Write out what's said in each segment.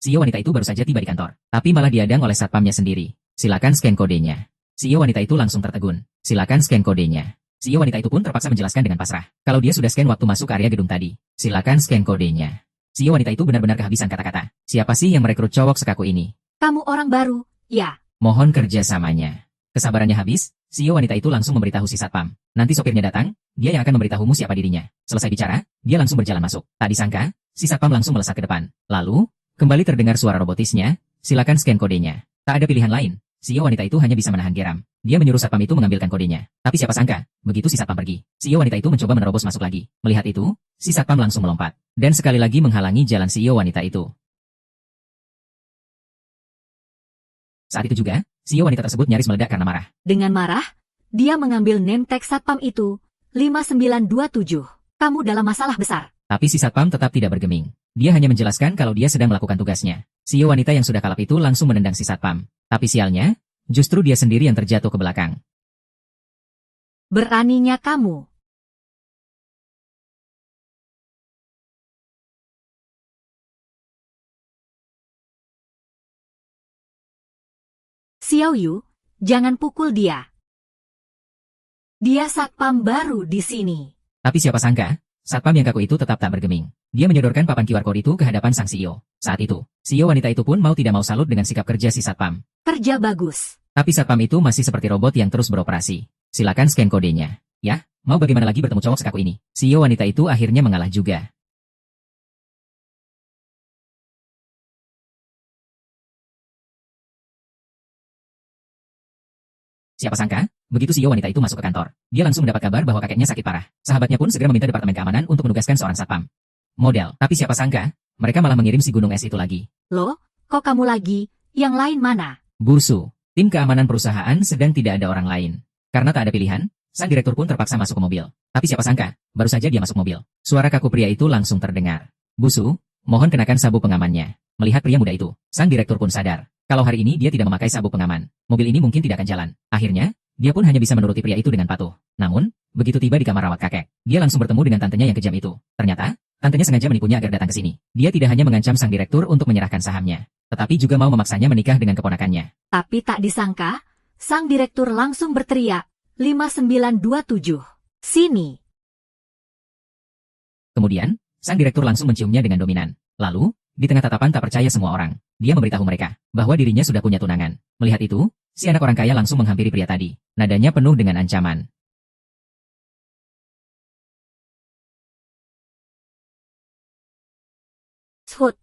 CEO wanita itu baru saja tiba di kantor, tapi malah dihadang oleh satpamnya sendiri. Silakan scan kodenya. CEO wanita itu langsung tertegun. Silakan scan kodenya. CEO wanita itu pun terpaksa menjelaskan dengan pasrah. Kalau dia sudah scan waktu masuk ke area gedung tadi. Silakan scan kodenya. CEO wanita itu benar-benar kehabisan kata-kata. Siapa sih yang merekrut cowok sekaku ini? Kamu orang baru, ya? Mohon kerjasamanya. Kesabarannya habis, CEO wanita itu langsung memberitahu si satpam. Nanti sopirnya datang, dia yang akan memberitahumu siapa dirinya. Selesai bicara, dia langsung berjalan masuk. Tak disangka, si satpam langsung melesat ke depan. Lalu, kembali terdengar suara robotisnya, silakan scan kodenya. Tak ada pilihan lain. CEO wanita itu hanya bisa menahan geram. Dia menyuruh satpam itu mengambilkan kodenya. Tapi siapa sangka, begitu si satpam pergi, CEO wanita itu mencoba menerobos masuk lagi. Melihat itu, si satpam langsung melompat. Dan sekali lagi menghalangi jalan CEO wanita itu. Saat itu juga, CEO wanita tersebut nyaris meledak karena marah. Dengan marah, dia mengambil name tag satpam itu, 5927. Kamu dalam masalah besar. Tapi si satpam tetap tidak bergeming. Dia hanya menjelaskan kalau dia sedang melakukan tugasnya. CEO wanita yang sudah kalap itu langsung menendang si satpam. Tapi sialnya, justru dia sendiri yang terjatuh ke belakang. Beraninya kamu. Xiao Yu, jangan pukul dia. Dia satpam baru di sini. Tapi siapa sangka, satpam yang kaku itu tetap tak bergeming. Dia menyodorkan papan QR code itu ke hadapan sang CEO. Saat itu, CEO wanita itu pun mau tidak mau salut dengan sikap kerja si satpam. Kerja bagus. Tapi satpam itu masih seperti robot yang terus beroperasi. Silakan scan kodenya. Ya, mau bagaimana lagi bertemu cowok sekaku ini? CEO wanita itu akhirnya mengalah juga. Siapa sangka, begitu CEO wanita itu masuk ke kantor, dia langsung mendapat kabar bahwa kakeknya sakit parah. Sahabatnya pun segera meminta Departemen Keamanan untuk menugaskan seorang satpam. Model, tapi siapa sangka, mereka malah mengirim si gunung es itu lagi. Loh, kok kamu lagi? Yang lain mana? Busu, tim keamanan perusahaan sedang tidak ada orang lain. Karena tak ada pilihan, sang direktur pun terpaksa masuk ke mobil. Tapi siapa sangka, baru saja dia masuk mobil. Suara kaku pria itu langsung terdengar. Busu, mohon kenakan sabuk pengamannya. Melihat pria muda itu, sang direktur pun sadar. Kalau hari ini dia tidak memakai sabuk pengaman, mobil ini mungkin tidak akan jalan. Akhirnya, dia pun hanya bisa menuruti pria itu dengan patuh. Namun, begitu tiba di kamar rawat kakek, dia langsung bertemu dengan tantenya yang kejam itu. Ternyata, tantenya sengaja menipunya agar datang ke sini. Dia tidak hanya mengancam sang direktur untuk menyerahkan sahamnya, tetapi juga mau memaksanya menikah dengan keponakannya. Tapi tak disangka, sang direktur langsung berteriak, 5927. Sini. Kemudian, sang direktur langsung menciumnya dengan dominan. Lalu, di tengah tatapan tak percaya semua orang, dia memberitahu mereka bahwa dirinya sudah punya tunangan. Melihat itu, si anak orang kaya langsung menghampiri pria tadi. Nadanya penuh dengan ancaman. Shut.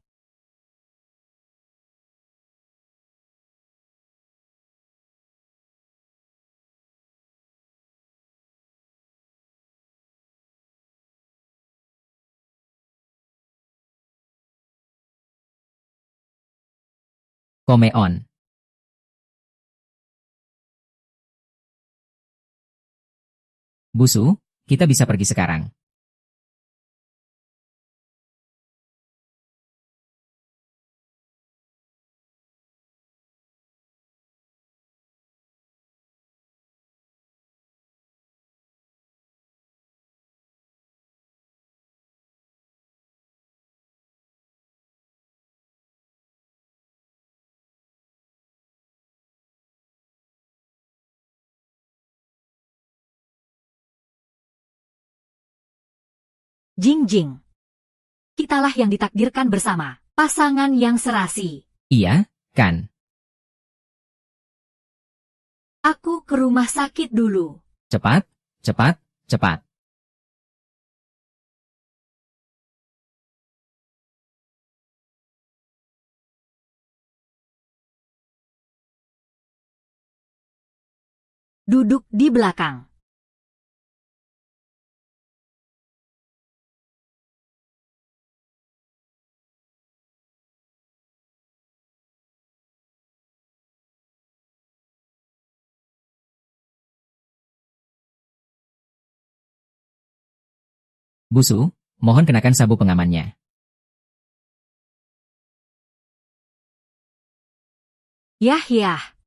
Komeon. Busu, kita bisa pergi sekarang. Jing. Kitalah yang ditakdirkan bersama, pasangan yang serasi. Iya, kan? Aku ke rumah sakit dulu. Cepat, cepat, cepat. Duduk di belakang. Busu, mohon kenakan sabuk pengamannya. Yah.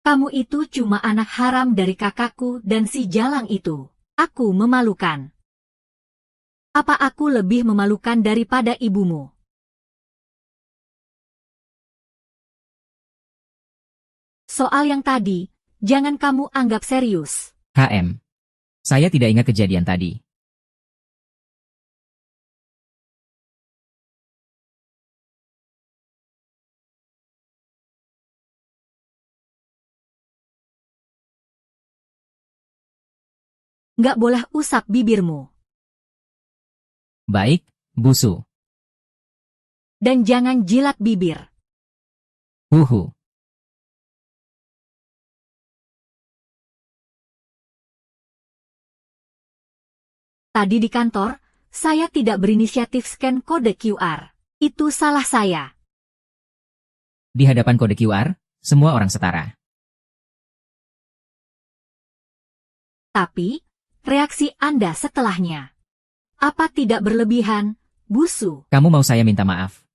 Kamu itu cuma anak haram dari kakakku dan si Jalang itu. Aku memalukan. Apa aku lebih memalukan daripada ibumu? Soal yang tadi, jangan kamu anggap serius. HM. Saya tidak ingat kejadian tadi. Nggak boleh usap bibirmu. Baik, Busu. Dan jangan jilat bibir. Huhu. Tadi di kantor, saya tidak berinisiatif scan kode QR. Itu salah saya. Di hadapan kode QR, semua orang setara. Tapi, reaksi Anda setelahnya. Apa tidak berlebihan, Busu? Kamu mau saya minta maaf?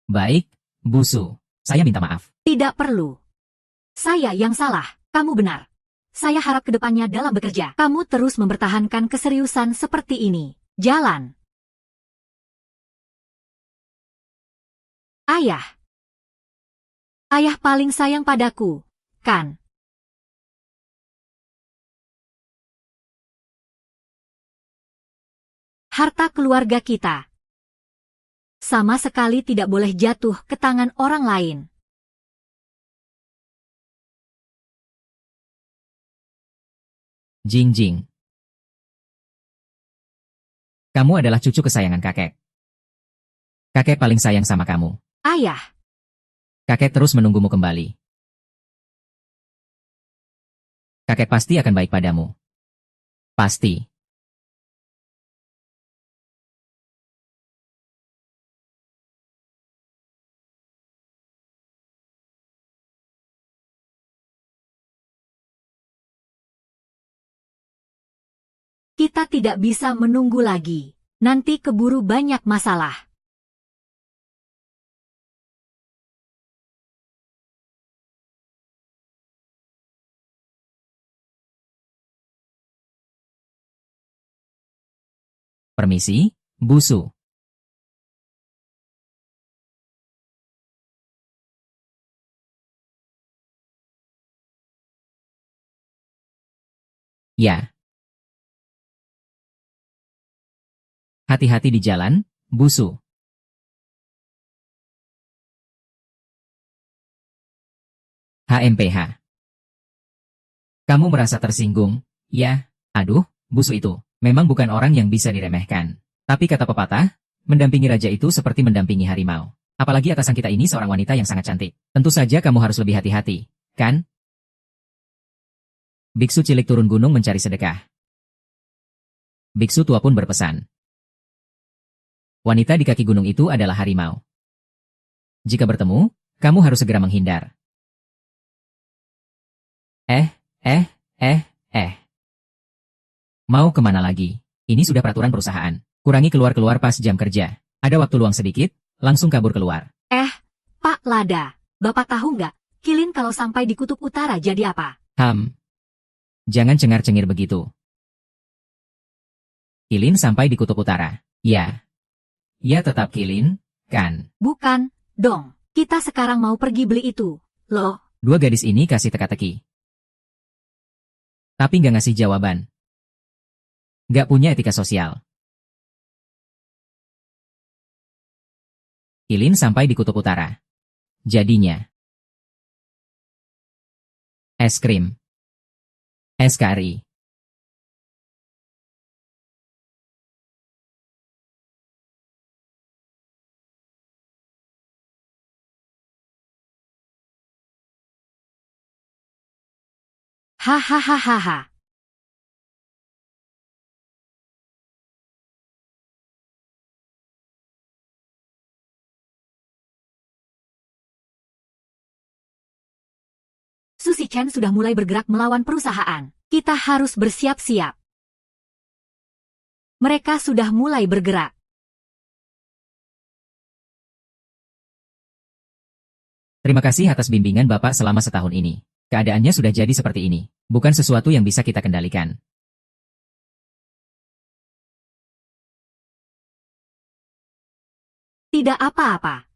Baik, Busu. Saya minta maaf. Tidak perlu. Saya yang salah, kamu benar. Saya harap kedepannya dalam bekerja, kamu terus mempertahankan keseriusan seperti ini. Jalan. Ayah. Ayah paling sayang padaku, kan? Harta keluarga kita sama sekali tidak boleh jatuh ke tangan orang lain. Jing. Kamu adalah cucu kesayangan kakek. Kakek paling sayang sama kamu. Ayah. Kakek terus menunggumu kembali. Kakek pasti akan baik padamu. Pasti. Kita tidak bisa menunggu lagi. Nanti keburu banyak masalah. Permisi, Busu. Ya. Hati-hati di jalan, Busu. HMPH. Kamu merasa tersinggung? Ya, aduh, Busu itu memang bukan orang yang bisa diremehkan. Tapi kata pepatah, mendampingi raja itu seperti mendampingi harimau. Apalagi atasan kita ini seorang wanita yang sangat cantik. Tentu saja kamu harus lebih hati-hati, kan? Biksu cilik turun gunung mencari sedekah. Biksu tua pun berpesan. Wanita di kaki gunung itu adalah harimau. Jika bertemu, kamu harus segera menghindar. Mau kemana lagi? Ini sudah peraturan perusahaan. Kurangi keluar-keluar pas jam kerja. Ada waktu luang sedikit, langsung kabur keluar. Pak Lada, Bapak tahu nggak, Kilin kalau sampai di Kutub Utara jadi apa? Jangan cengar-cengir begitu. Kilin sampai di Kutub Utara. Ya. Ya tetap Kilin, kan? Bukan, dong. Kita sekarang mau pergi beli itu, loh. Dua gadis ini kasih teka-teki. Tapi nggak ngasih jawaban. Nggak punya etika sosial. Kilin sampai di Kutub Utara. Jadinya. Es krim. Es kari. Hahaha. Susi Chen sudah mulai bergerak melawan perusahaan. Kita harus bersiap-siap. Mereka sudah mulai bergerak. Terima kasih atas bimbingan Bapak selama setahun ini. Keadaannya sudah jadi seperti ini. Bukan sesuatu yang bisa kita kendalikan. Tidak apa-apa.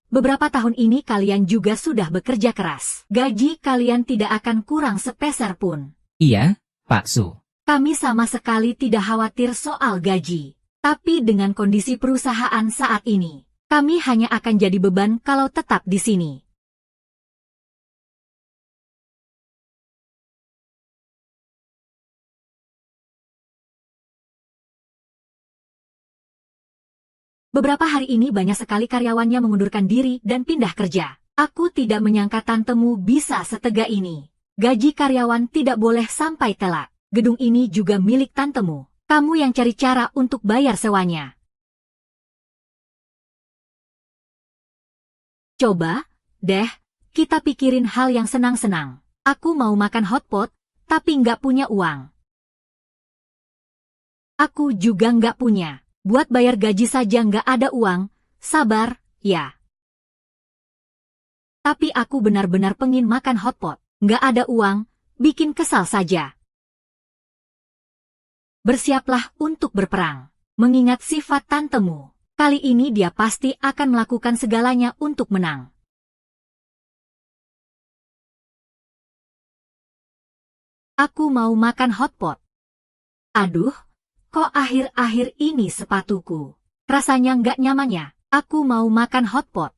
Beberapa tahun ini kalian juga sudah bekerja keras. Gaji kalian tidak akan kurang sepeser pun. Iya, Pak Su. Kami sama sekali tidak khawatir soal gaji. Tapi dengan kondisi perusahaan saat ini, kami hanya akan jadi beban kalau tetap di sini. Beberapa hari ini banyak sekali karyawannya mengundurkan diri dan pindah kerja. Aku tidak menyangka tantemu bisa setega ini. Gaji karyawan tidak boleh sampai telat. Gedung ini juga milik tantemu. Kamu yang cari cara untuk bayar sewanya. Coba, deh, kita pikirin hal yang senang-senang. Aku mau makan hotpot, tapi nggak punya uang. Aku juga nggak punya. Buat bayar gaji saja nggak ada uang, sabar, ya. Tapi aku benar-benar pengen makan hotpot, nggak ada uang, bikin kesal saja. Bersiaplah untuk berperang. Mengingat sifat tantemu, kali ini dia pasti akan melakukan segalanya untuk menang. Aku mau makan hotpot. Aduh. Kok akhir-akhir ini sepatuku? Rasanya nggak nyaman ya. Aku mau makan hotpot.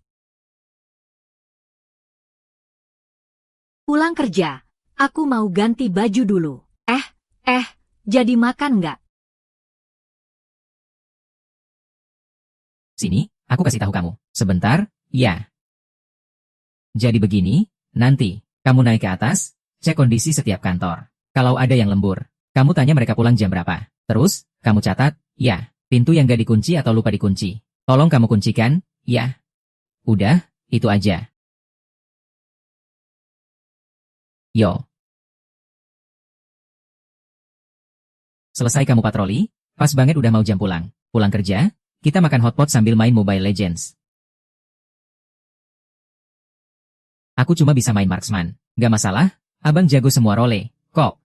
Pulang kerja. Aku mau ganti baju dulu. Jadi makan nggak? Sini, aku kasih tahu kamu. Sebentar, ya. Jadi begini, nanti, kamu naik ke atas, cek kondisi setiap kantor. Kalau ada yang lembur, kamu tanya mereka pulang jam berapa. Terus, kamu catat, ya, pintu yang gak dikunci atau lupa dikunci. Tolong kamu kuncikan, ya. Udah, itu aja. Yo. Selesai kamu patroli, pas banget udah mau jam pulang. Pulang kerja, kita makan hotpot sambil main Mobile Legends. Aku cuma bisa main marksman. Gak masalah, abang jago semua role, kok.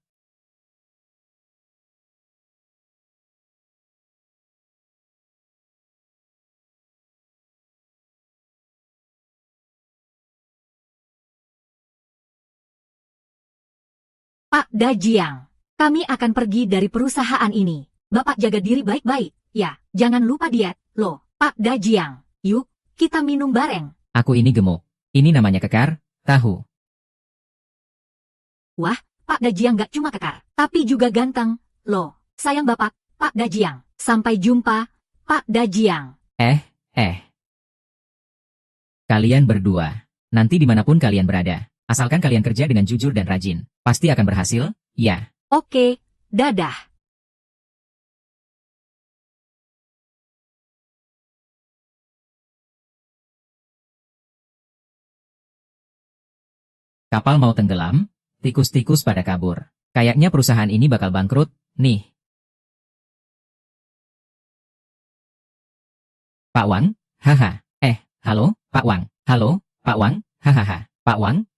Pak Dajiang, kami akan pergi dari perusahaan ini. Bapak jaga diri baik-baik, ya. Jangan lupa diet, loh. Pak Dajiang, yuk, kita minum bareng. Aku ini gemuk. Ini namanya kekar, tahu. Wah, Pak Dajiang gak cuma kekar, tapi juga ganteng. Loh, sayang Bapak, Pak Dajiang. Sampai jumpa, Pak Dajiang. Kalian berdua, nanti dimanapun kalian berada, asalkan kalian kerja dengan jujur dan rajin, pasti akan berhasil, ya. Oke, dadah. Kapal mau tenggelam, tikus-tikus pada kabur. Kayaknya perusahaan ini bakal bangkrut, nih. Pak Wang, haha, halo, Pak Wang, halo, Pak Wang, hahaha, Pak Wang,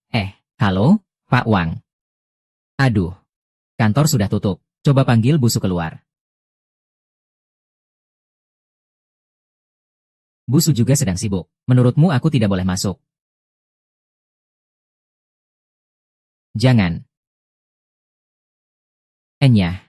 halo, Pak Wang. Aduh, kantor sudah tutup, coba panggil Busu keluar. Busu juga sedang sibuk, menurutmu aku tidak boleh masuk? Jangan. Enyah.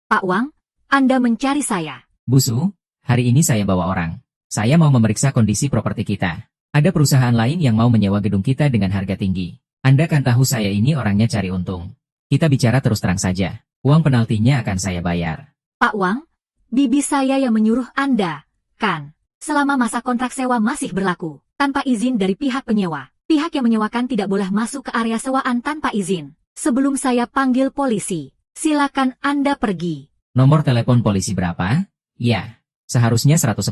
Pak Wang, Anda mencari saya. Busu, hari ini saya bawa orang. Saya mau memeriksa kondisi properti kita. Ada perusahaan lain yang mau menyewa gedung kita dengan harga tinggi. Anda kan tahu saya ini orangnya cari untung. Kita bicara terus terang saja. Uang penaltinya akan saya bayar. Pak Wang, bibi saya yang menyuruh Anda, kan? Selama masa kontrak sewa masih berlaku, tanpa izin dari pihak penyewa. Pihak yang menyewakan tidak boleh masuk ke area sewaan tanpa izin. Sebelum saya panggil polisi, silakan Anda pergi. Nomor telepon polisi berapa? Ya, seharusnya 110,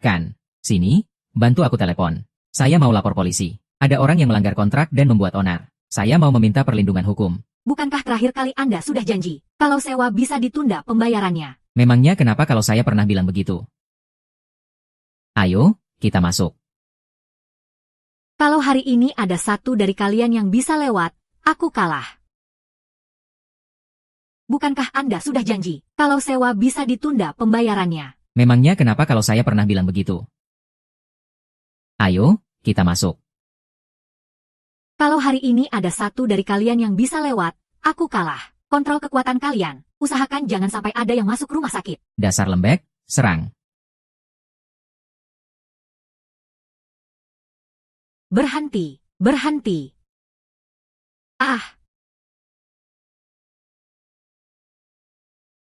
kan? Sini, bantu aku telepon. Saya mau lapor polisi. Ada orang yang melanggar kontrak dan membuat onar. Saya mau meminta perlindungan hukum. Bukankah terakhir kali Anda sudah janji, kalau sewa bisa ditunda pembayarannya? Memangnya kenapa kalau saya pernah bilang begitu? Ayo, kita masuk. Kalau hari ini ada satu dari kalian yang bisa lewat, aku kalah. Bukankah Anda sudah janji, kalau sewa bisa ditunda pembayarannya? Memangnya kenapa kalau saya pernah bilang begitu? Ayo, kita masuk. Kalau hari ini ada satu dari kalian yang bisa lewat, aku kalah. Kontrol kekuatan kalian. Usahakan jangan sampai ada yang masuk rumah sakit. Dasar lembek, serang. Berhenti, berhenti. Ah,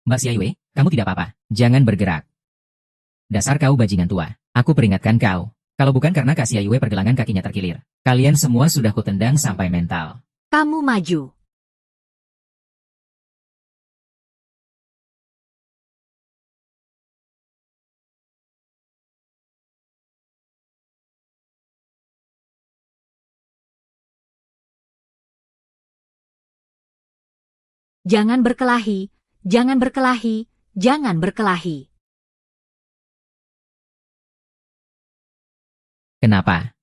Mbak Xiaiyue, kamu tidak apa-apa. Jangan bergerak. Dasar kau bajingan tua. Aku peringatkan kau. Kalau bukan karena Kak Xiaiyue pergelangan kakinya terkilir, kalian semua sudah kutendang sampai mental. kamu maju. Jangan berkelahi, jangan berkelahi, jangan berkelahi. Kenapa?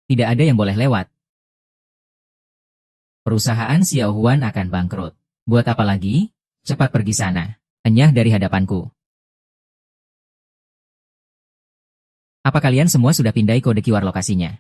Tidak ada yang boleh lewat. Perusahaan Xiao Huan akan bangkrut. Buat apa lagi? Cepat pergi sana. Enyah dari hadapanku. Apa kalian semua sudah pindai kode QR lokasinya?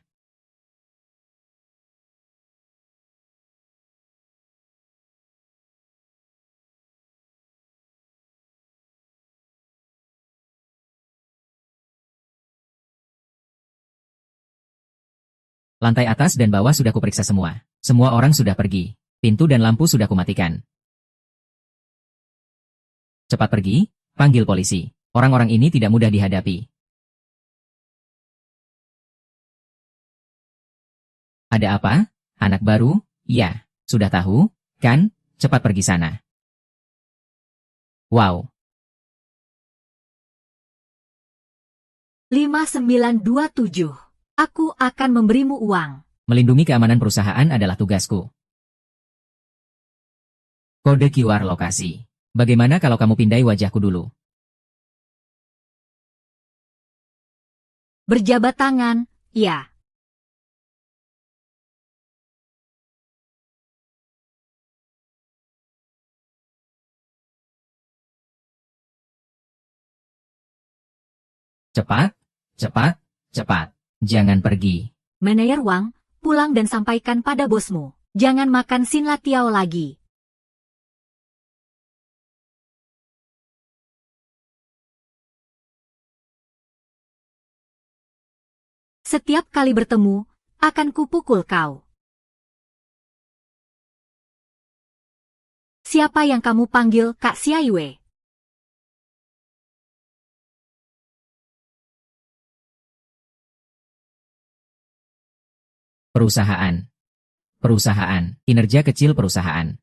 Lantai atas dan bawah sudah kuperiksa semua. Semua orang sudah pergi. Pintu dan lampu sudah kumatikan. Cepat pergi, panggil polisi. Orang-orang ini tidak mudah dihadapi. Ada apa? Anak baru? Ya, sudah tahu, kan? Cepat pergi sana. Wow, 5927. Aku akan memberimu uang. melindungi keamanan perusahaan adalah tugasku. Kode QR lokasi. Bagaimana kalau kamu pindai wajahku dulu? Berjabat tangan, ya. Cepat, cepat, cepat. Jangan pergi. Manajer Wang, pulang dan sampaikan pada bosmu. Jangan makan Sin Latiao lagi. Setiap kali bertemu, akan kupukul kau. Siapa yang kamu panggil Kak Xiaiyue? Perusahaan. Perusahaan. Kinerja kecil perusahaan.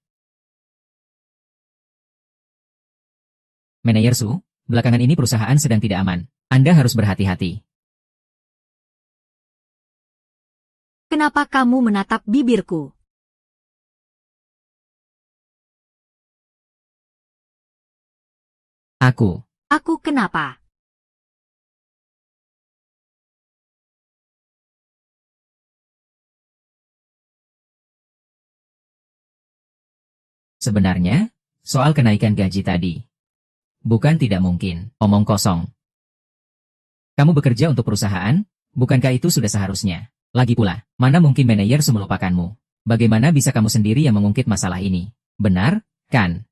Manajer Su, belakangan ini perusahaan sedang tidak aman. Anda harus berhati-hati. Kenapa kamu menatap bibirku? Aku. Aku kenapa? Sebenarnya, soal kenaikan gaji tadi. Bukan tidak mungkin, omong kosong. Kamu bekerja untuk perusahaan, bukankah itu sudah seharusnya? Lagi pula, mana mungkin manajer Su melupakanmu? Bagaimana bisa kamu sendiri yang mengungkit masalah ini? Benar, kan?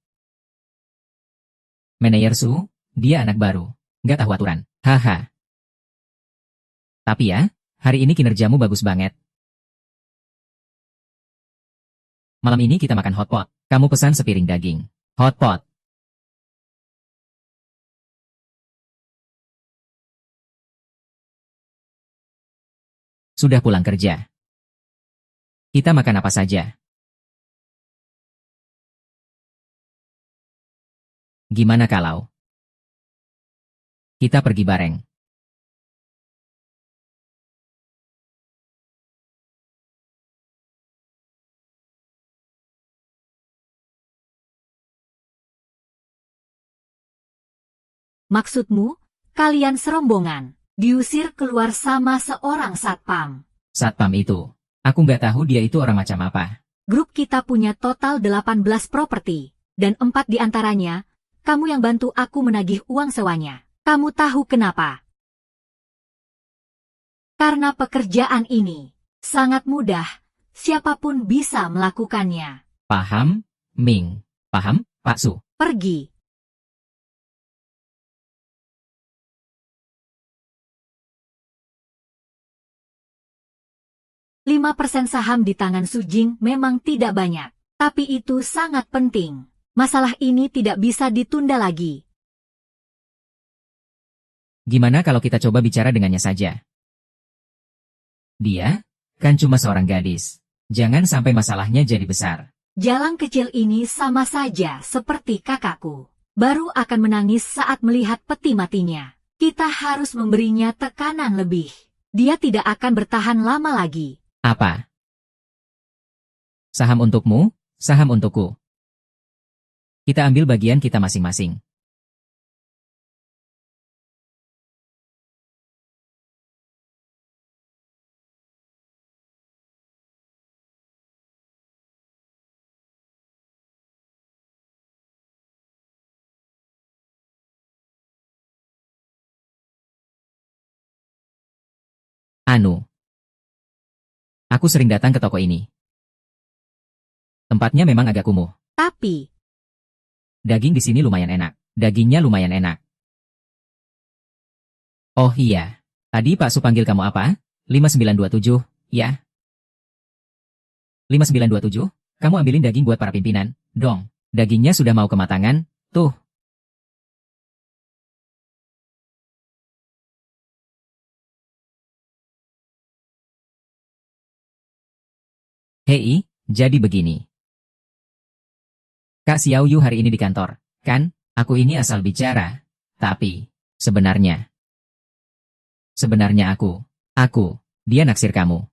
Manajer Su, dia anak baru. Nggak tahu aturan. Haha. Tapi ya, hari ini kinerjamu bagus banget. Malam ini kita makan hotpot. Kamu pesan sepiring daging. Hotpot. Sudah pulang kerja. Kita makan apa saja. Gimana kalau kita pergi bareng? Maksudmu, kalian serombongan diusir keluar sama seorang satpam. Satpam itu. Aku nggak tahu dia itu orang macam apa. Grup kita punya total 18 properti, dan 4 di antaranya, kamu yang bantu aku menagih uang sewanya. Kamu tahu kenapa? Karena pekerjaan ini sangat mudah, siapapun bisa melakukannya. Paham, Ming? Paham, Pak Su? Pergi. %5 saham di tangan Su Jing memang tidak banyak, tapi itu sangat penting. Masalah ini tidak bisa ditunda lagi. Gimana kalau kita coba bicara dengannya saja? Dia kan cuma seorang gadis. Jangan sampai masalahnya jadi besar. Jalang kecil ini sama saja seperti kakakku. Baru akan menangis saat melihat peti matinya. Kita harus memberinya tekanan lebih. Dia tidak akan bertahan lama lagi. Apa? Saham untukmu, saham untukku. Kita ambil bagian kita masing-masing. Anu. Aku sering datang ke toko ini. Tempatnya memang agak kumuh. Tapi, Daging di sini lumayan enak. Dagingnya lumayan enak. Oh iya. Tadi Pak Su panggil kamu apa? 5927, ya? 5927? Kamu ambilin daging buat para pimpinan, dong. Dagingnya sudah mau kematangan, tuh. Hei, jadi begini. Kak Xiao Yu hari ini di kantor, kan? Aku ini asal bicara. Tapi, sebenarnya dia naksir kamu.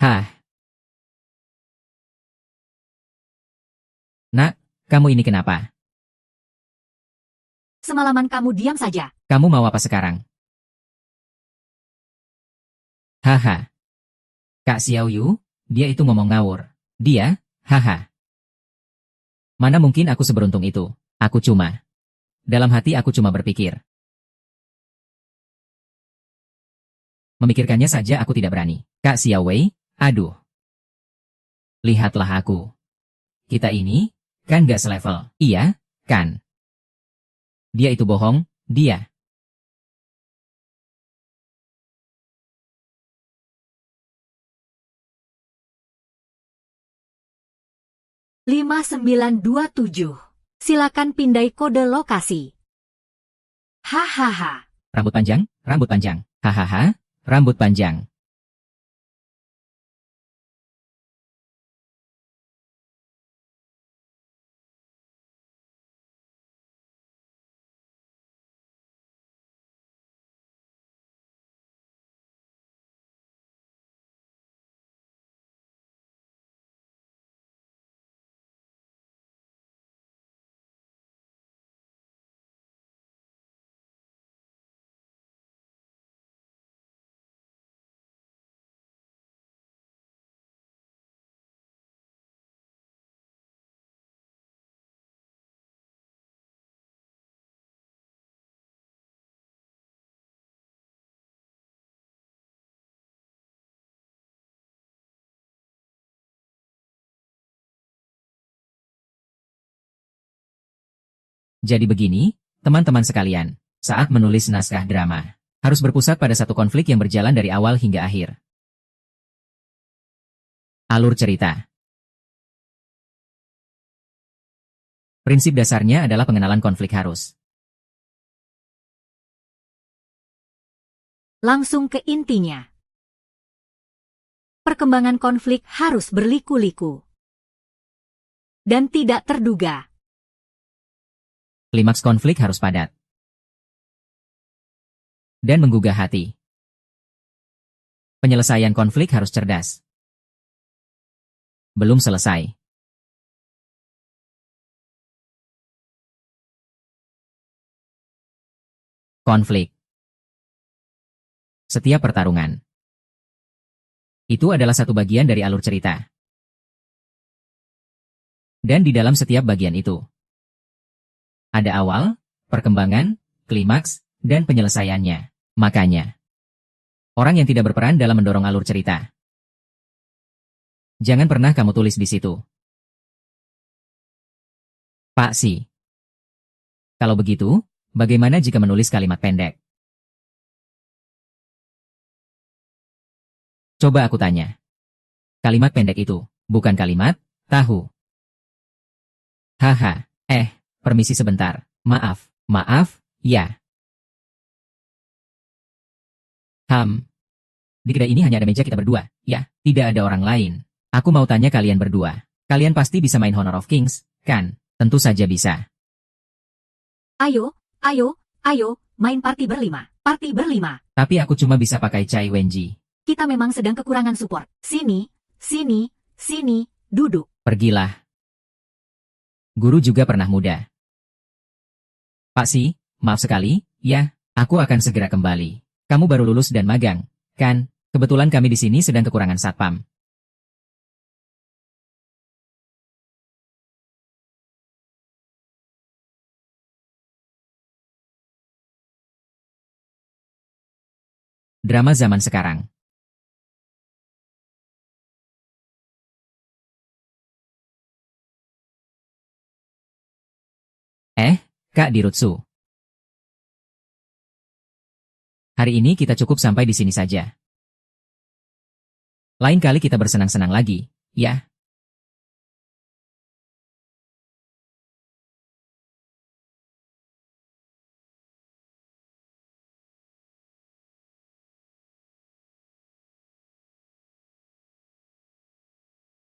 Hah? Nak, kamu ini kenapa? semalaman kamu diam saja. Kamu mau apa sekarang? Haha. Kak Xiao Yu, dia itu ngomong ngawur. Dia, haha. Mana mungkin aku seberuntung itu. Dalam hati aku cuma berpikir. Memikirkannya saja aku tidak berani. Kak Xiao Wei, aduh. Lihatlah aku. Kita ini, kan gak selevel. Iya, kan? Dia itu bohong, dia. "5927. Silakan pindai kode lokasi." Hahaha. Rambut panjang, rambut panjang. Hahaha, rambut panjang. Jadi begini, teman-teman sekalian, saat menulis naskah drama, harus berpusat pada satu konflik yang berjalan dari awal hingga akhir. Alur cerita. Prinsip dasarnya adalah pengenalan konflik harus. Langsung ke intinya. Perkembangan konflik harus berliku-liku dan tidak terduga. Klimaks konflik harus padat dan menggugah hati. Penyelesaian konflik harus cerdas. Belum selesai. Konflik. Setiap pertarungan. Itu adalah satu bagian dari alur cerita. Dan di dalam setiap bagian itu, ada awal, perkembangan, klimaks, dan penyelesaiannya. Makanya, orang yang tidak berperan dalam mendorong alur cerita, jangan pernah kamu tulis di situ. Pak Si. Kalau begitu, bagaimana jika menulis kalimat pendek? Coba aku tanya. Kalimat pendek itu, bukan kalimat, tahu. Haha, permisi sebentar. Maaf, ya. Di kedai ini hanya ada meja kita berdua, ya, tidak ada orang lain. Aku mau tanya kalian berdua. Kalian pasti bisa main Honor of Kings, kan? Tentu saja bisa. Ayo, main party berlima. Tapi aku cuma bisa pakai Cai Wenji. Kita memang sedang kekurangan support. Sini, duduk. Pergilah. Guru juga pernah muda. Pak Si, maaf sekali, ya, aku akan segera kembali. Kamu baru lulus dan magang, kan? Kebetulan kami di sini sedang kekurangan satpam. Drama zaman sekarang. Kak Dirutsu. Hari ini kita cukup sampai di sini saja. Lain kali kita bersenang-senang lagi, ya?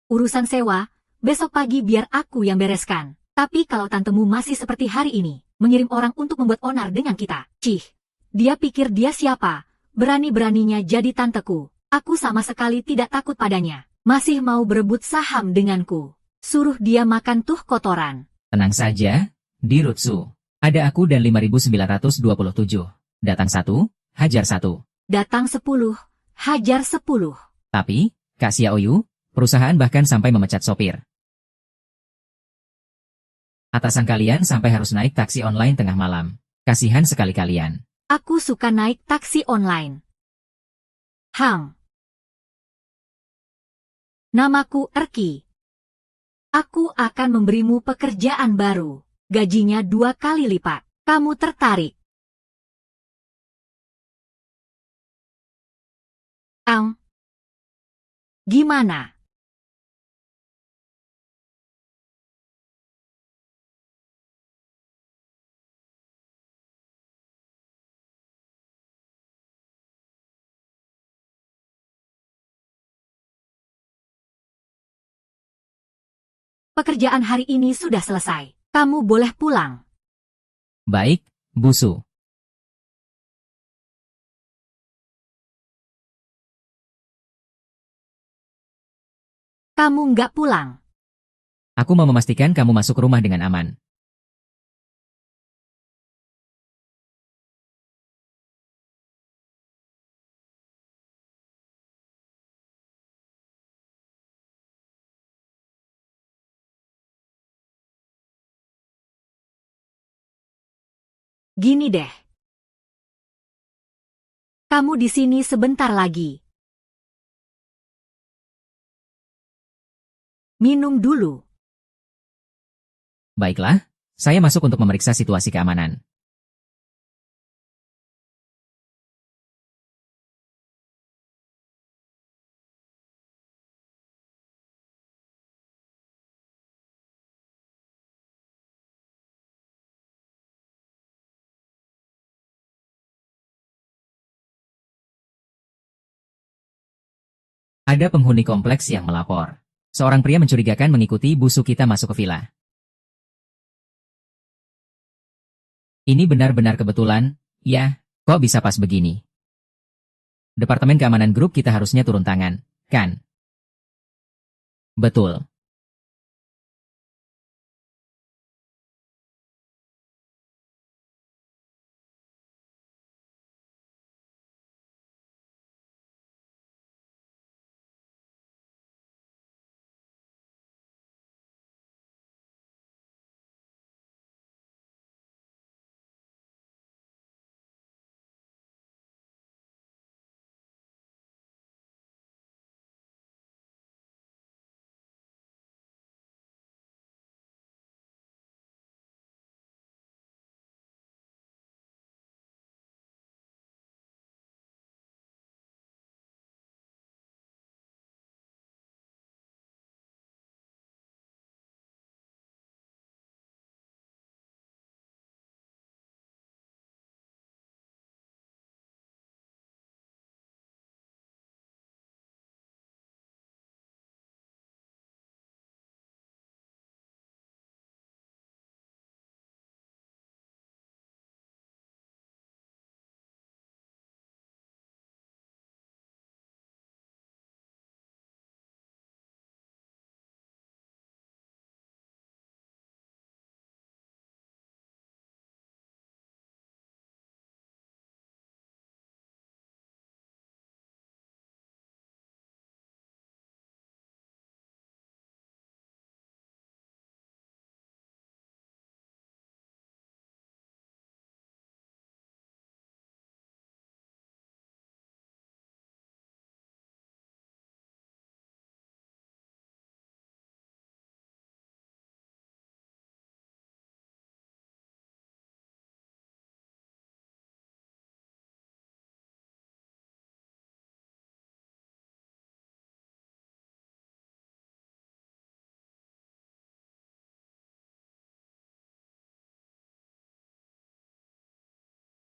Urusan sewa, besok pagi biar aku yang bereskan. Tapi kalau tantemu masih seperti hari ini, mengirim orang untuk membuat onar dengan kita. Dia pikir dia siapa? Berani-beraninya jadi tanteku. Aku sama sekali tidak takut padanya. Masih mau berebut saham denganku. Suruh dia makan tuh kotoran. Tenang saja, Dirutsu. Ada aku dan 5927. Datang 1, hajar 1. Datang 10, hajar 10. Tapi, Kak Xiaoyu, perusahaan bahkan sampai memecat sopir. Atasan kalian sampai harus naik taksi online tengah malam. Kasihan sekali kalian. Aku suka naik taksi online. Namaku Erki. Aku akan memberimu pekerjaan baru. Gajinya 2 kali lipat. Kamu tertarik? Gimana? Pekerjaan hari ini sudah selesai. Kamu boleh pulang. Baik, Busu. Kamu nggak pulang. Aku mau memastikan kamu masuk rumah dengan aman. Gini deh. Kamu di sini sebentar lagi. Minum dulu. Baiklah, saya masuk untuk memeriksa situasi keamanan. Ada penghuni kompleks yang melapor. Seorang pria mencurigakan mengikuti Busu kita masuk ke villa. Ini benar-benar kebetulan, ya, kok bisa pas begini? Departemen keamanan grup kita harusnya turun tangan, kan? Betul.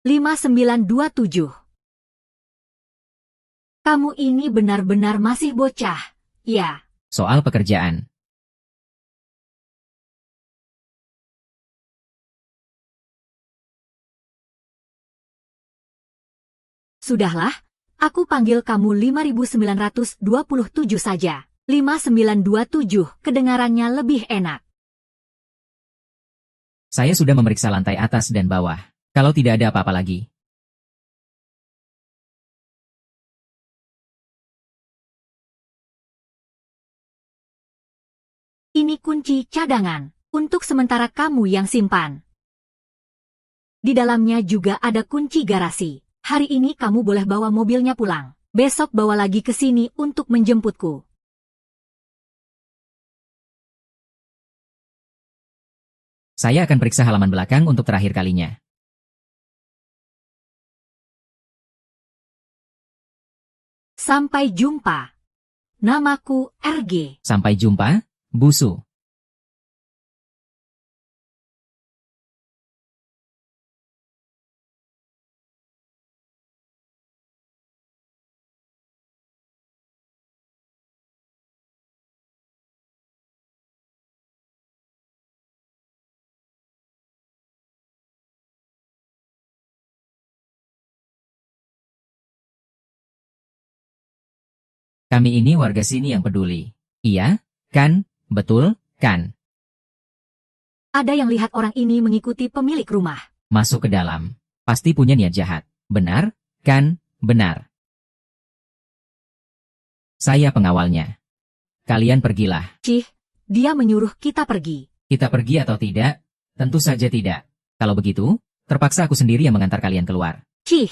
5927. Kamu ini benar-benar masih bocah, ya. Soal pekerjaan. Sudahlah, aku panggil kamu 5927 saja. 5927 kedengarannya lebih enak. Saya sudah memeriksa lantai atas dan bawah. Kalau tidak ada apa-apa lagi. Ini kunci cadangan, untuk sementara kamu yang simpan. Di dalamnya juga ada kunci garasi. Hari ini kamu boleh bawa mobilnya pulang. Besok bawa lagi ke sini untuk menjemputku. Saya akan periksa halaman belakang untuk terakhir kalinya. Sampai jumpa. Namaku RG. Sampai jumpa, Busu. Kami ini warga sini yang peduli. Iya, kan? Betul, kan? Ada yang lihat orang ini mengikuti pemilik rumah. Masuk ke dalam. Pasti punya niat jahat. Benar, kan? Benar. Saya pengawalnya. Kalian pergilah. Cih, dia menyuruh kita pergi. Kita pergi atau tidak? Tentu saja tidak. Kalau begitu, terpaksa aku sendiri yang mengantar kalian keluar. Cih,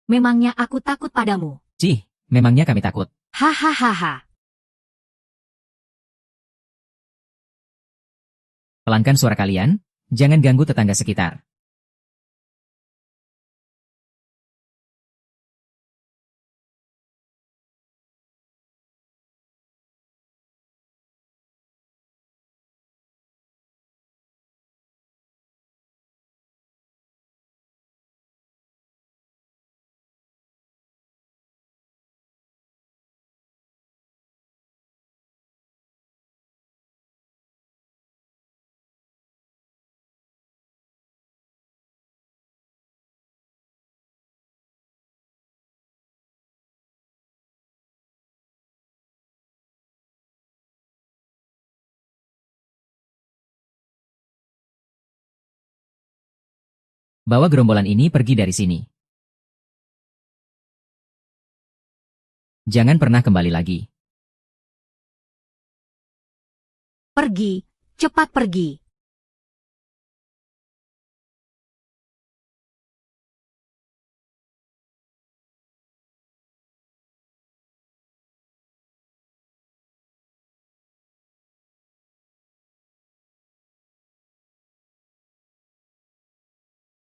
memangnya aku takut padamu. Cih, memangnya kami takut. Hahaha. Pelankan suara kalian, jangan ganggu tetangga sekitar. Bawa gerombolan ini pergi dari sini. Jangan pernah kembali lagi. Pergi, cepat pergi.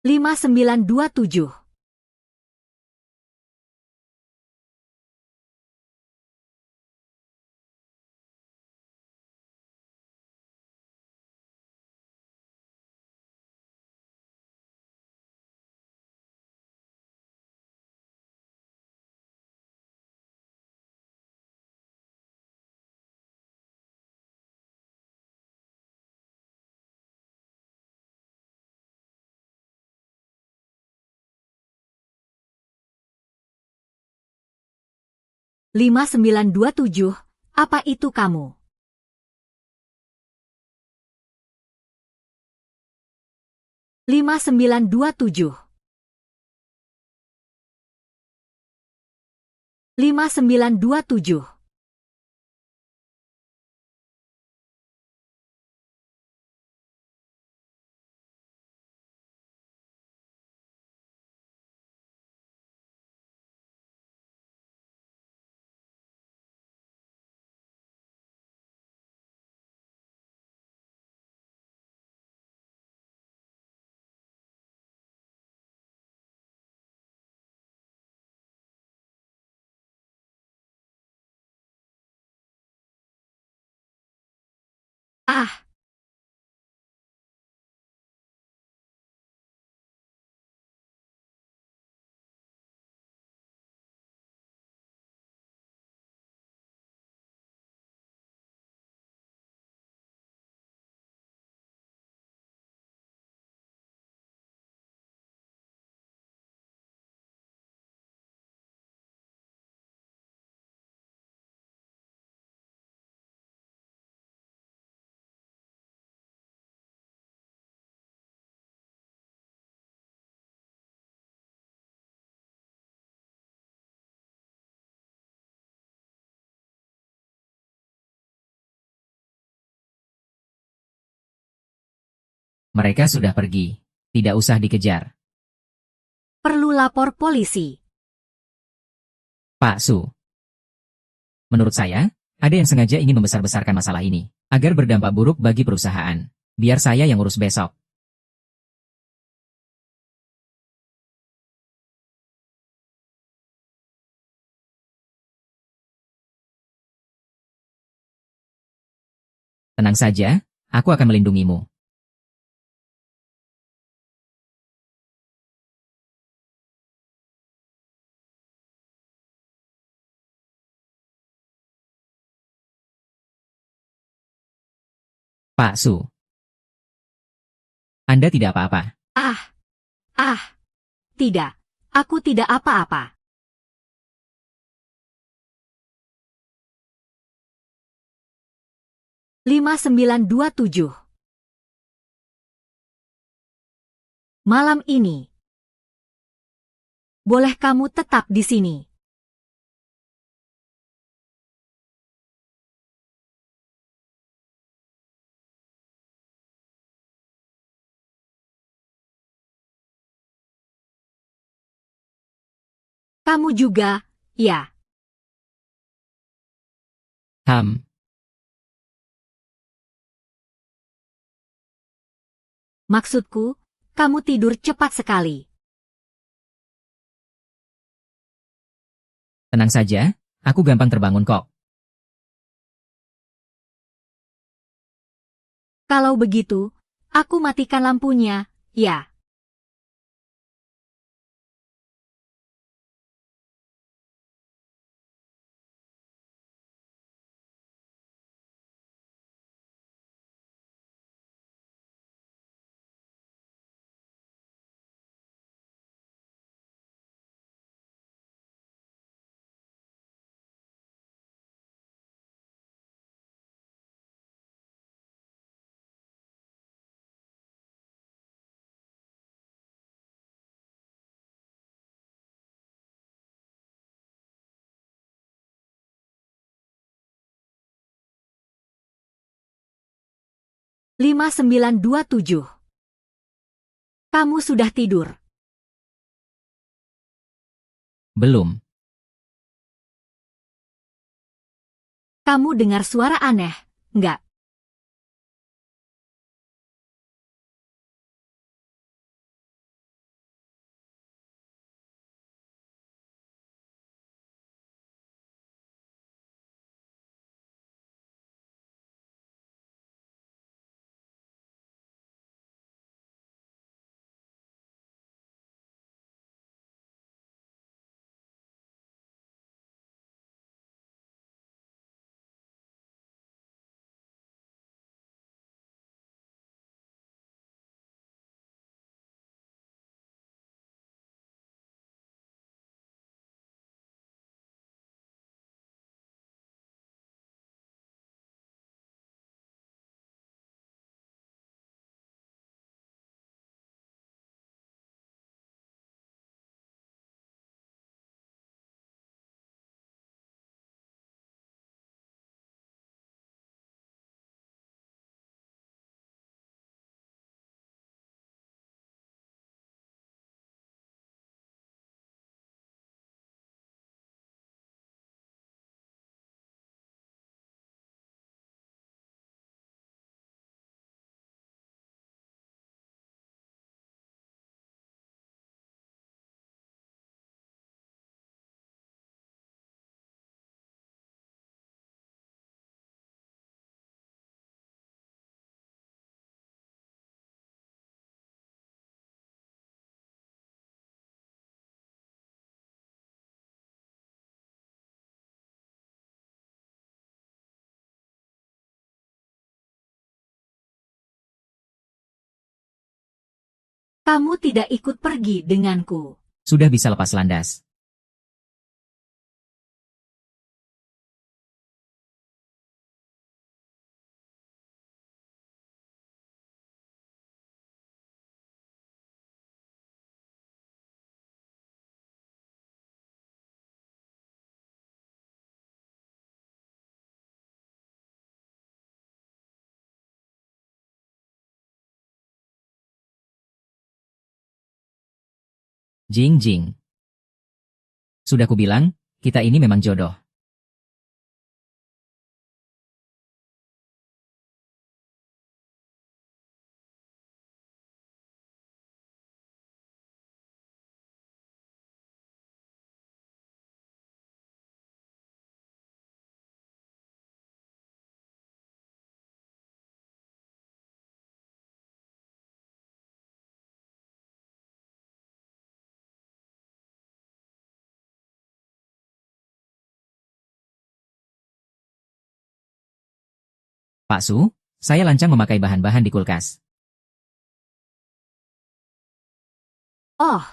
Lima sembilan dua tujuh. Lima sembilan dua tujuh. Apa itu kamu? Lima sembilan dua tujuh. Lima sembilan dua tujuh. Mereka sudah pergi. Tidak usah dikejar. Perlu lapor polisi. Pak Su. Menurut saya, ada yang sengaja ingin membesar-besarkan masalah ini, agar berdampak buruk bagi perusahaan. Biar saya yang urus besok. Tenang saja, aku akan melindungimu. Pak Su. Anda tidak apa-apa. Ah, tidak. Aku tidak apa-apa. Lima sembilan dua tujuh. Malam ini. Boleh kamu tetap di sini. Kamu juga, ya. Maksudku, kamu tidur cepat sekali. Tenang saja, aku gampang terbangun kok. Kalau begitu, aku matikan lampunya, ya. Lima sembilan dua tujuh. Kamu sudah tidur. Belum. Kamu dengar suara aneh, enggak? Kamu tidak ikut pergi denganku. Sudah bisa lepas landas. Jing jing. Sudah kubilang, kita ini memang jodoh. Pak Su, saya lancang memakai bahan-bahan di kulkas. Oh,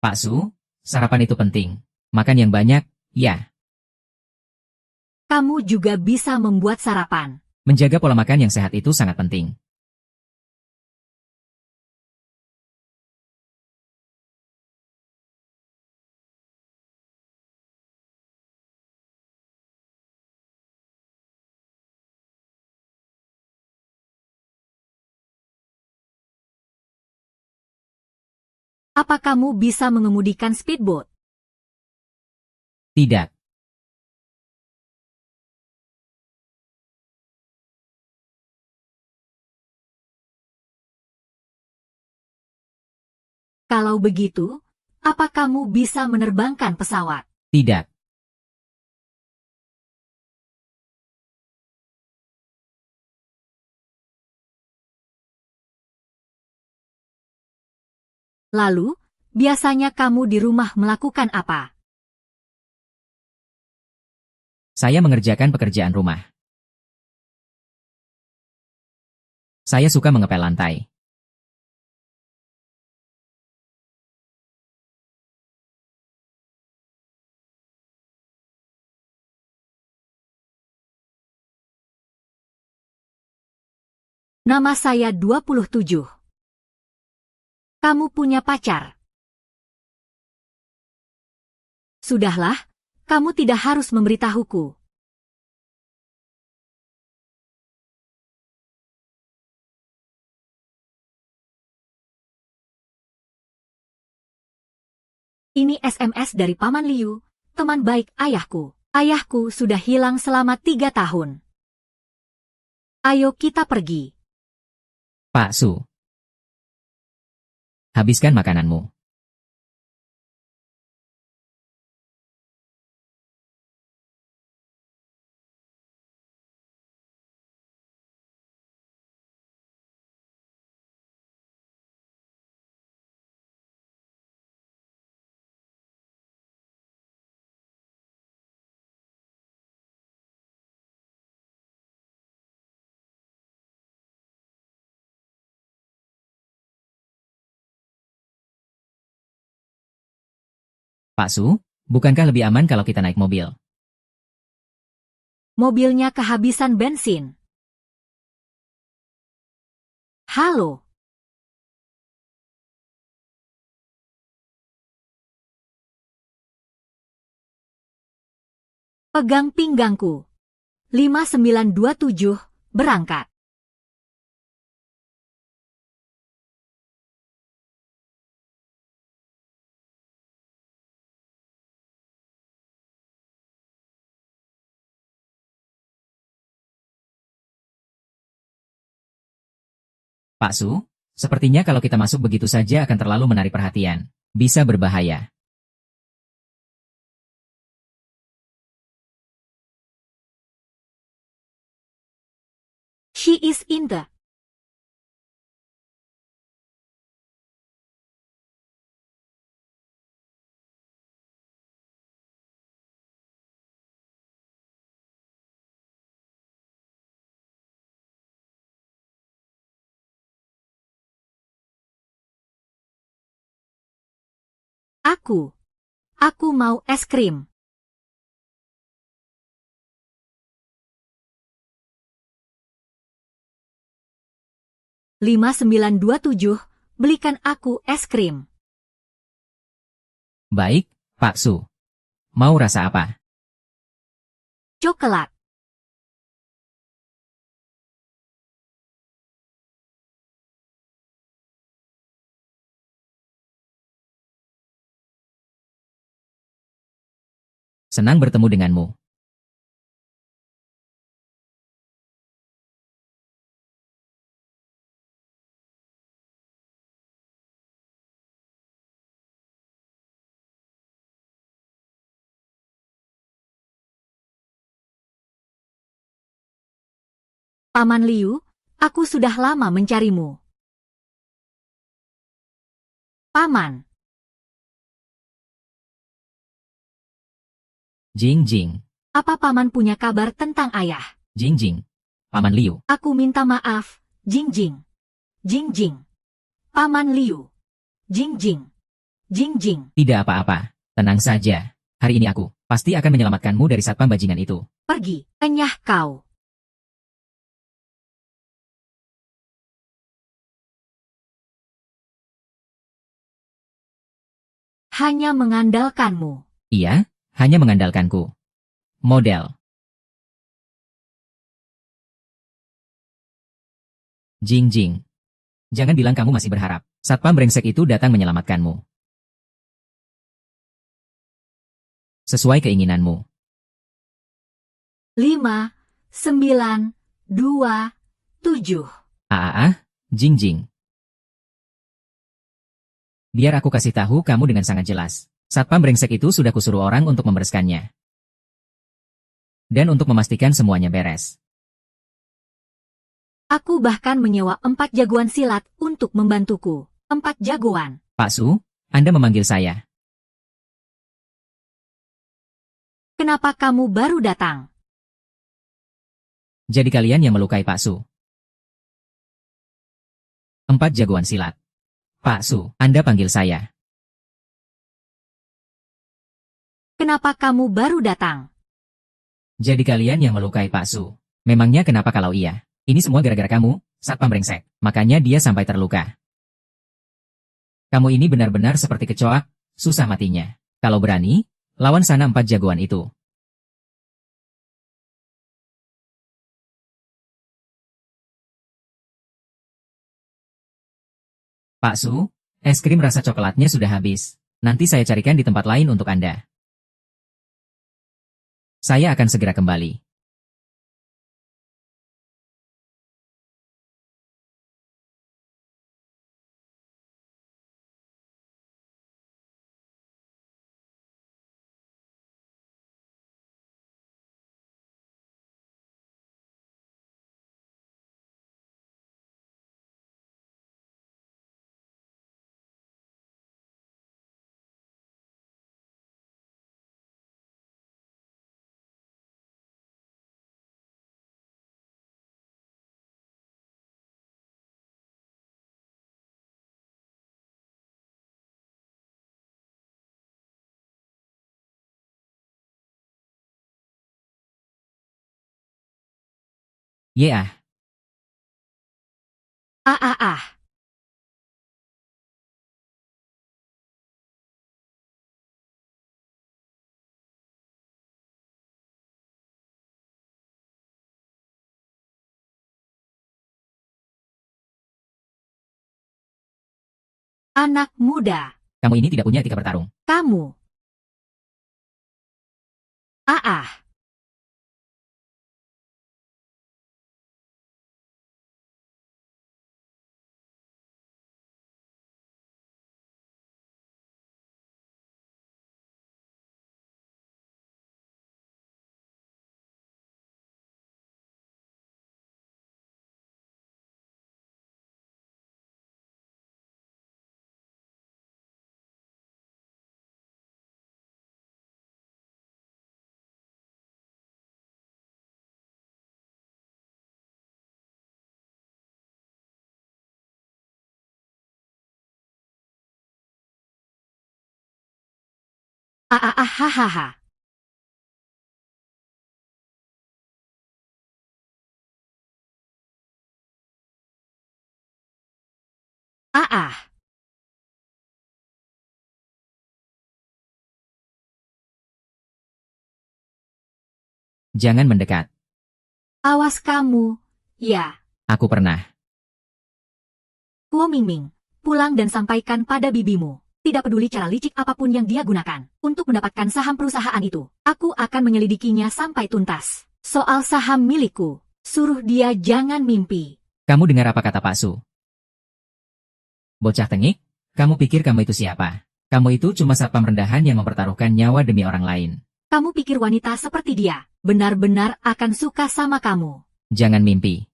Pak Su, sarapan itu penting. Makan yang banyak, ya. kamu juga bisa membuat sarapan. Menjaga pola makan yang sehat itu sangat penting. Apa kamu bisa mengemudikan speedboat? Tidak. Kalau begitu, apa kamu bisa menerbangkan pesawat? Tidak. Lalu, biasanya kamu di rumah melakukan apa? Saya mengerjakan pekerjaan rumah. Saya suka mengepel lantai. Nama saya 27. Kamu punya pacar? Sudahlah, kamu tidak harus memberitahuku. Ini SMS dari Paman Liu, teman baik ayahku. Ayahku sudah hilang selama 3 tahun. Ayo kita pergi. Pak Su. Habiskan makananmu. Pak Su, bukankah lebih aman kalau kita naik mobil? Mobilnya kehabisan bensin. Halo. Pegang pinggangku. 5927, berangkat. Pak Su, sepertinya kalau kita masuk begitu saja akan terlalu menarik perhatian. Bisa berbahaya. She is in the. Aku mau es krim. 5927, belikan aku es krim. Baik, Pak Su. Mau rasa apa? Coklat. Senang bertemu denganmu. Paman Liu, aku sudah lama mencarimu. Paman, Jing Jing. apa paman punya kabar tentang ayah? Jing Jing. Paman Liu. Aku minta maaf, Jingjing. Jingjing. Paman Liu. Jingjing. Jingjing. Tidak apa-apa. Tenang saja. Hari ini aku pasti akan menyelamatkanmu dari satpam bajingan itu. Pergi, enyah kau. Hanya mengandalkanmu. Iya, hanya mengandalkanku. Model. Jing Jing. Jangan bilang kamu masih berharap. Satpam brengsek itu datang menyelamatkanmu. Sesuai keinginanmu. 5, 9, 2, 7. Jing Jing. Biar aku kasih tahu kamu dengan sangat jelas. Satpam brengsek itu sudah kusuruh orang untuk membereskannya. Dan untuk memastikan semuanya beres. Aku bahkan menyewa 4 jagoan silat untuk membantuku. 4 jagoan. Pak Su, Anda memanggil saya. Kenapa kamu baru datang? Jadi kalian yang melukai Pak Su. 4 jagoan silat. Pak Su, Anda panggil saya. Kenapa kamu baru datang? Jadi kalian yang melukai Pak Su. Memangnya kenapa kalau iya? Ini semua gara-gara kamu, satpam brengsek. Makanya dia sampai terluka. Kamu ini benar-benar seperti kecoak, susah matinya. Kalau berani, lawan sana 4 jagoan itu. Pak Su, es krim rasa coklatnya sudah habis. Nanti saya carikan di tempat lain untuk Anda. Saya akan segera kembali. Yeah. Ah. Anak muda. Kamu ini tidak punya etika bertarung. Kamu. Ah. Hahaha. Ah ah. Jangan mendekat. Awas kamu. Ya. Aku pernah. Kuo Mingming, pulang dan sampaikan pada bibimu. Tidak peduli cara licik apapun yang dia gunakan untuk mendapatkan saham perusahaan itu. Aku akan menyelidikinya sampai tuntas. Soal saham milikku, suruh dia jangan mimpi. Kamu dengar apa kata Pak Su? Bocah tengik, kamu pikir kamu itu siapa? Kamu itu cuma satpam rendahan yang mempertaruhkan nyawa demi orang lain. Kamu pikir wanita seperti dia benar-benar akan suka sama kamu? Jangan mimpi.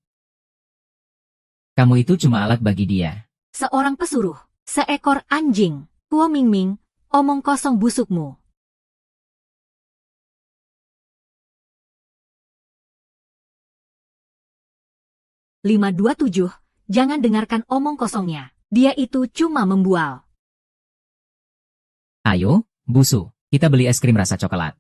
Kamu itu cuma alat bagi dia. Seorang pesuruh, seekor anjing. Kuo Mingming, omong kosong busukmu. "527, jangan dengarkan omong kosongnya. Dia itu cuma membual." Ayo, Busu, kita beli es krim rasa coklat.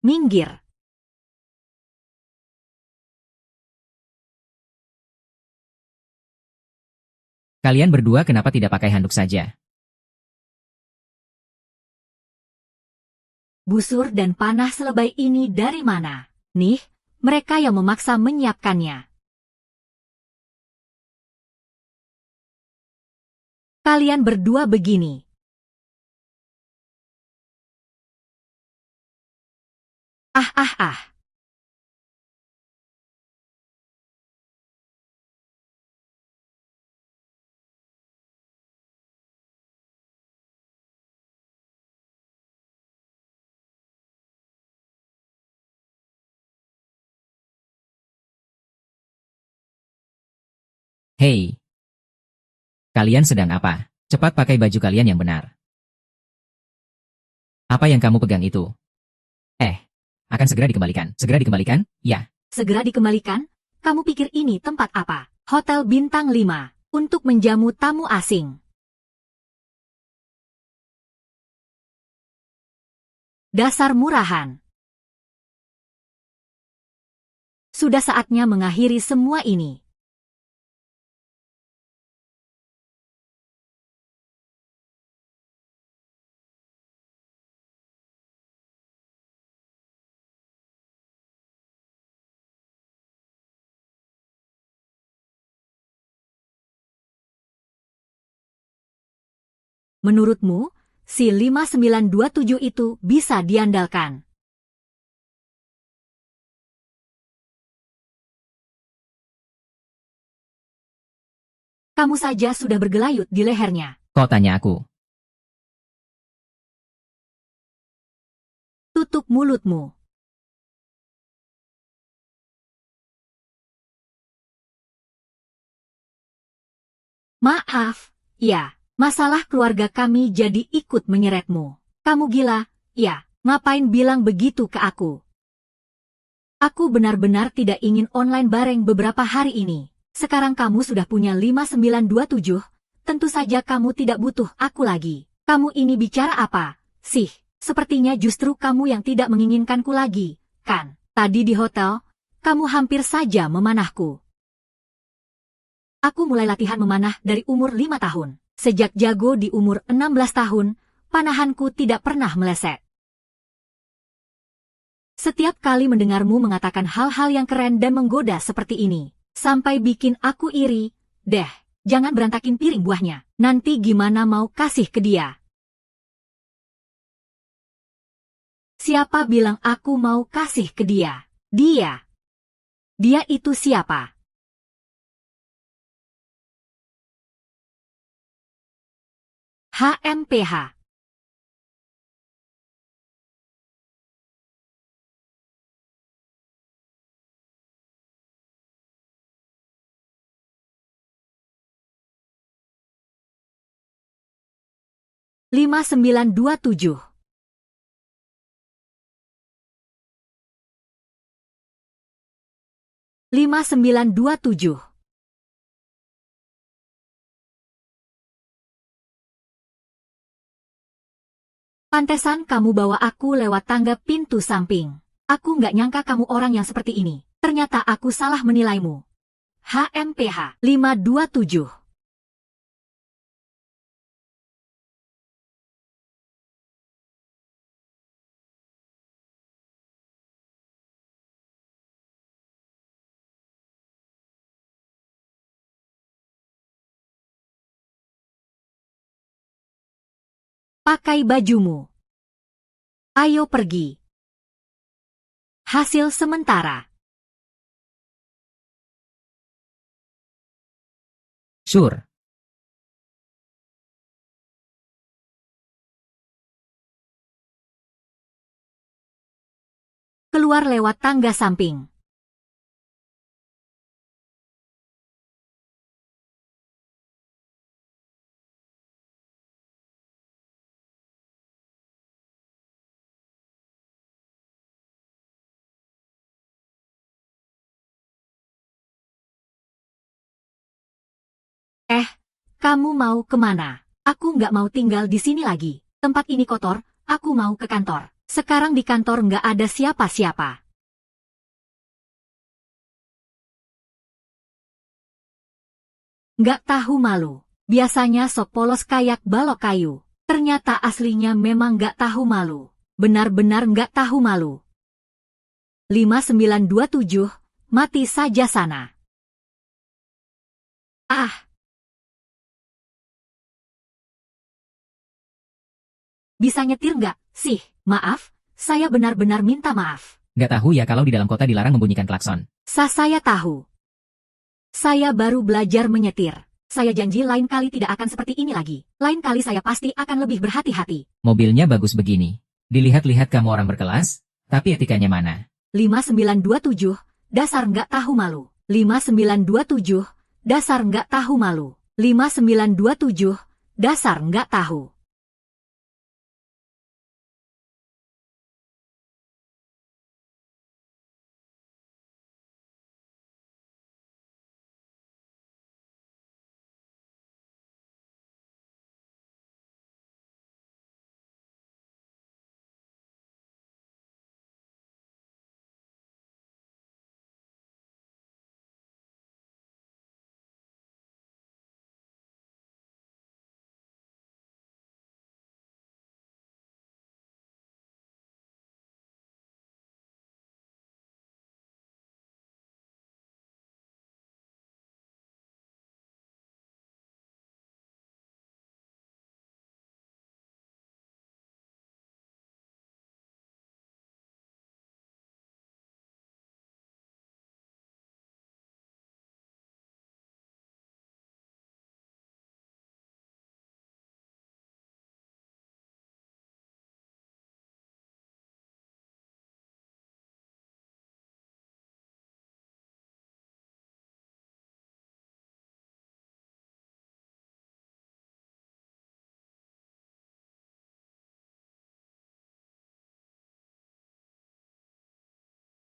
Minggir. Kalian berdua kenapa tidak pakai handuk saja? Busur dan panah selebay ini dari mana? Nih, mereka yang memaksa menyiapkannya. Kalian berdua begini. Ah ah ah. Hei! Kalian sedang apa? Cepat pakai baju kalian yang benar. Apa yang kamu pegang itu? Akan segera dikembalikan. Segera dikembalikan? Ya. Segera dikembalikan? Kamu pikir ini tempat apa? Hotel Bintang 5 untuk menjamu tamu asing. Dasar murahan. Sudah saatnya mengakhiri semua ini. Menurutmu, si 5927 itu bisa diandalkan? Kamu saja sudah bergelayut di lehernya. Kau tanya aku. Tutup mulutmu. Maaf, ya. Masalah keluarga kami jadi ikut menyeretmu. Kamu gila, ya. Ngapain bilang begitu ke aku? Aku benar-benar tidak ingin online bareng beberapa hari ini. Sekarang kamu sudah punya 5927, tentu saja kamu tidak butuh aku lagi. Kamu ini bicara apa, sih? Sepertinya justru kamu yang tidak menginginkanku lagi, kan? Tadi di hotel, kamu hampir saja memanahku. Aku mulai latihan memanah dari umur 5 tahun. Sejak jago di umur 16 tahun, panahanku tidak pernah meleset. Setiap kali mendengarmu mengatakan hal-hal yang keren dan menggoda seperti ini, sampai bikin aku iri, deh, jangan berantakin piring buahnya. Nanti gimana mau kasih ke dia? Siapa bilang aku mau kasih ke dia? Dia. Dia itu siapa? HMPH. Lima 5927. Lima 5927. Pantesan kamu bawa aku lewat tangga pintu samping. Aku nggak nyangka kamu orang yang seperti ini. Ternyata aku salah menilaimu. HMPH 527. Pakai bajumu. Ayo pergi. Hasil sementara. Sure. Keluar lewat tangga samping. Kamu mau kemana? Aku nggak mau tinggal di sini lagi. Tempat ini kotor, aku mau ke kantor. Sekarang di kantor nggak ada siapa-siapa. Nggak tahu malu. Biasanya sok polos kayak balok kayu. Ternyata aslinya memang nggak tahu malu. Benar-benar nggak tahu malu. 5927, mati saja sana. Ah! Bisa nyetir nggak, sih? Maaf, saya benar-benar minta maaf. Nggak tahu ya kalau di dalam kota dilarang membunyikan klakson. Saya tahu. Saya baru belajar menyetir. Saya janji lain kali tidak akan seperti ini lagi. Lain kali saya pasti akan lebih berhati-hati. Mobilnya bagus begini. Dilihat-lihat kamu orang berkelas, tapi etikanya mana? 5927, dasar nggak tahu malu. 5927, dasar nggak tahu malu. 5927, dasar nggak tahu.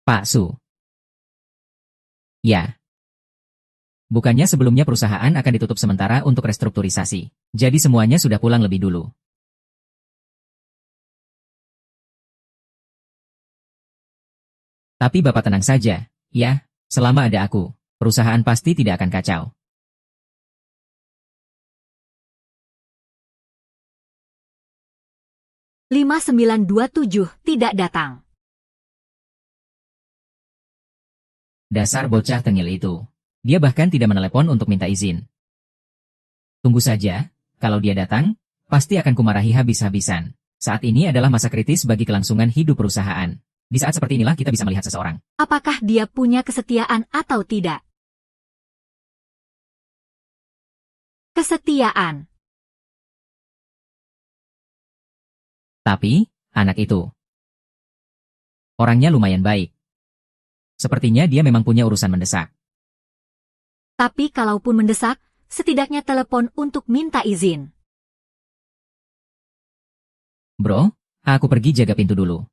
Pak Su. Ya. Bukannya sebelumnya perusahaan akan ditutup sementara untuk restrukturisasi. Jadi semuanya sudah pulang lebih dulu. Tapi Bapak tenang saja, ya, selama ada aku, perusahaan pasti tidak akan kacau. 5927 tidak datang. Dasar bocah tengil itu. Dia bahkan tidak menelepon untuk minta izin. Tunggu saja, kalau dia datang, pasti akan kumarahi habis-habisan. Saat ini adalah masa kritis bagi kelangsungan hidup perusahaan. Di saat seperti inilah kita bisa melihat seseorang. Apakah dia punya kesetiaan atau tidak? Kesetiaan. Tapi, anak itu. Orangnya lumayan baik. Sepertinya dia memang punya urusan mendesak. Tapi kalaupun mendesak, setidaknya telepon untuk minta izin. Bro, aku pergi jaga pintu dulu.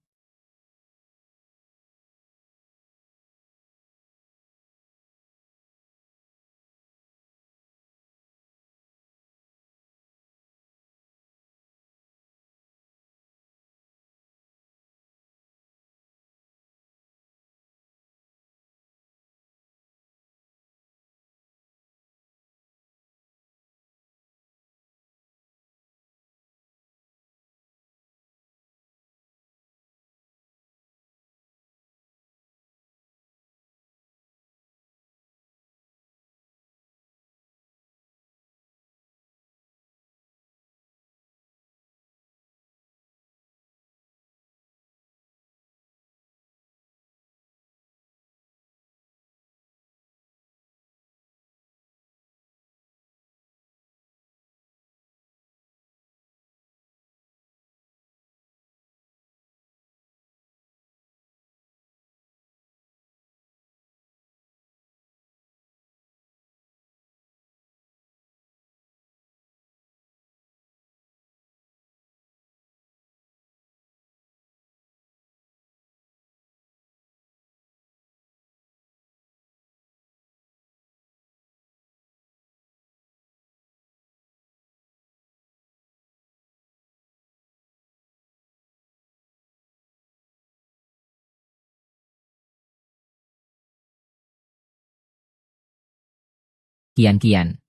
Kian-Kian.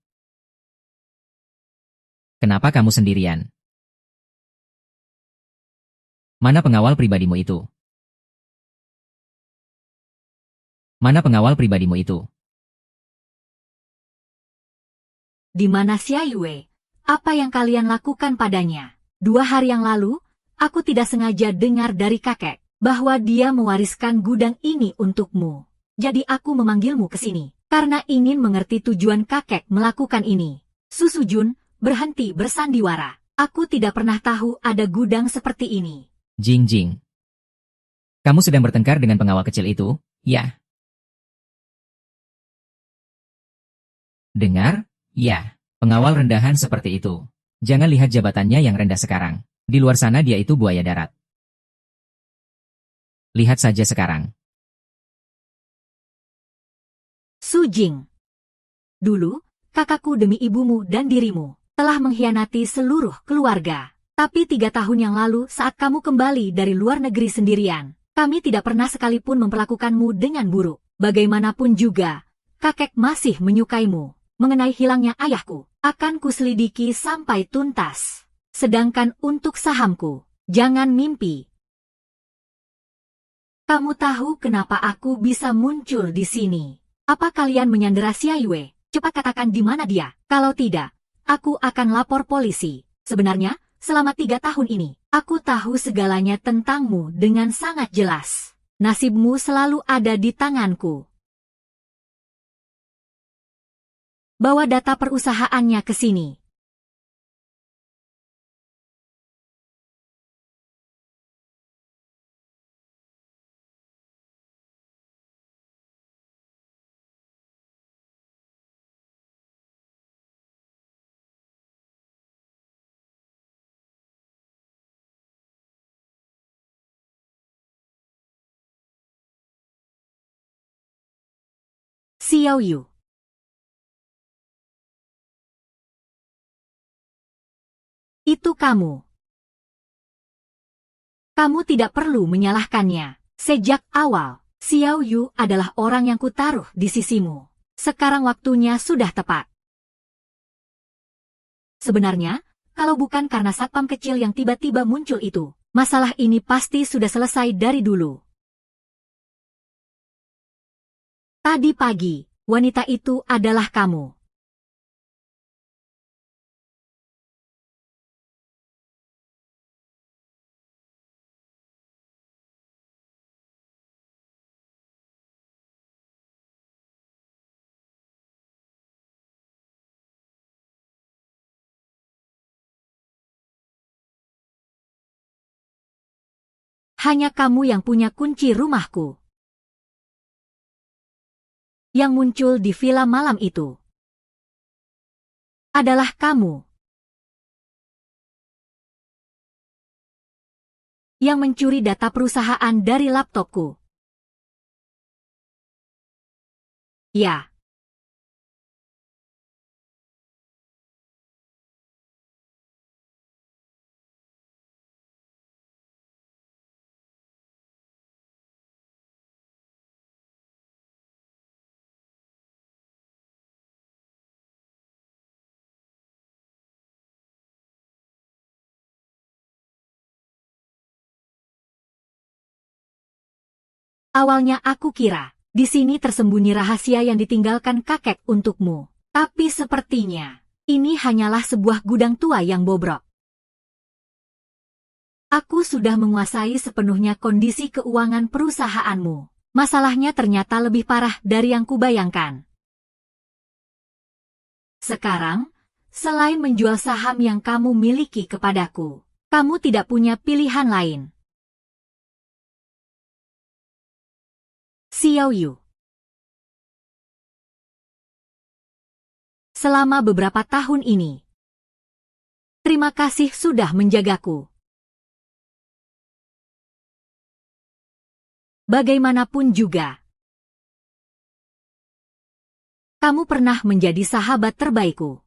Kenapa kamu sendirian? Mana pengawal pribadimu itu? Mana pengawal pribadimu itu? Di mana Xia Yue? Apa yang kalian lakukan padanya? 2 hari yang lalu, aku tidak sengaja dengar dari kakek bahwa dia mewariskan gudang ini untukmu. Jadi aku memanggilmu ke sini karena ingin mengerti tujuan kakek melakukan ini. Susujun, berhenti bersandiwara. Aku tidak pernah tahu ada gudang seperti ini. Jing. Kamu sedang bertengkar dengan pengawal kecil itu, ya? Dengar? Ya, pengawal rendahan seperti itu. Jangan lihat jabatannya yang rendah sekarang. Di luar sana dia itu buaya darat. Lihat saja sekarang. Sujing. Dulu, kakakku demi ibumu dan dirimu telah mengkhianati seluruh keluarga. Tapi 3 tahun yang lalu saat kamu kembali dari luar negeri sendirian, kami tidak pernah sekalipun memperlakukanmu dengan buruk. Bagaimanapun juga, kakek masih menyukaimu. Mengenai hilangnya ayahku, akan kuselidiki sampai tuntas. Sedangkan untuk sahamku, jangan mimpi. Kamu tahu kenapa aku bisa muncul di sini? Apa kalian menyandera Xia Yue? Cepat katakan di mana dia. Kalau tidak, aku akan lapor polisi. Sebenarnya, selama 3 tahun ini, aku tahu segalanya tentangmu dengan sangat jelas. Nasibmu selalu ada di tanganku. Bawa data perusahaannya ke sini. Xiao Yu. Itu kamu. Kamu tidak perlu menyalahkannya. Sejak awal, Xiao Yu adalah orang yang kutaruh di sisimu. Sekarang waktunya sudah tepat. Sebenarnya, kalau bukan karena satpam kecil yang tiba-tiba muncul itu, Masalah ini pasti sudah selesai dari dulu. Tadi pagi, wanita itu adalah kamu. Hanya kamu yang punya kunci rumahku. Yang muncul di villa malam itu adalah kamu. Yang mencuri data perusahaan dari laptopku. Ya. Awalnya aku kira, di sini tersembunyi rahasia yang ditinggalkan kakek untukmu. Tapi sepertinya, ini hanyalah sebuah gudang tua yang bobrok. Aku sudah menguasai sepenuhnya kondisi keuangan perusahaanmu. Masalahnya ternyata lebih parah dari yang kubayangkan. Sekarang, selain menjual saham yang kamu miliki kepadaku, kamu tidak punya pilihan lain. Xiao Yu. Selama beberapa tahun ini, terima kasih sudah menjagaku. Bagaimanapun juga, kamu pernah menjadi sahabat terbaikku.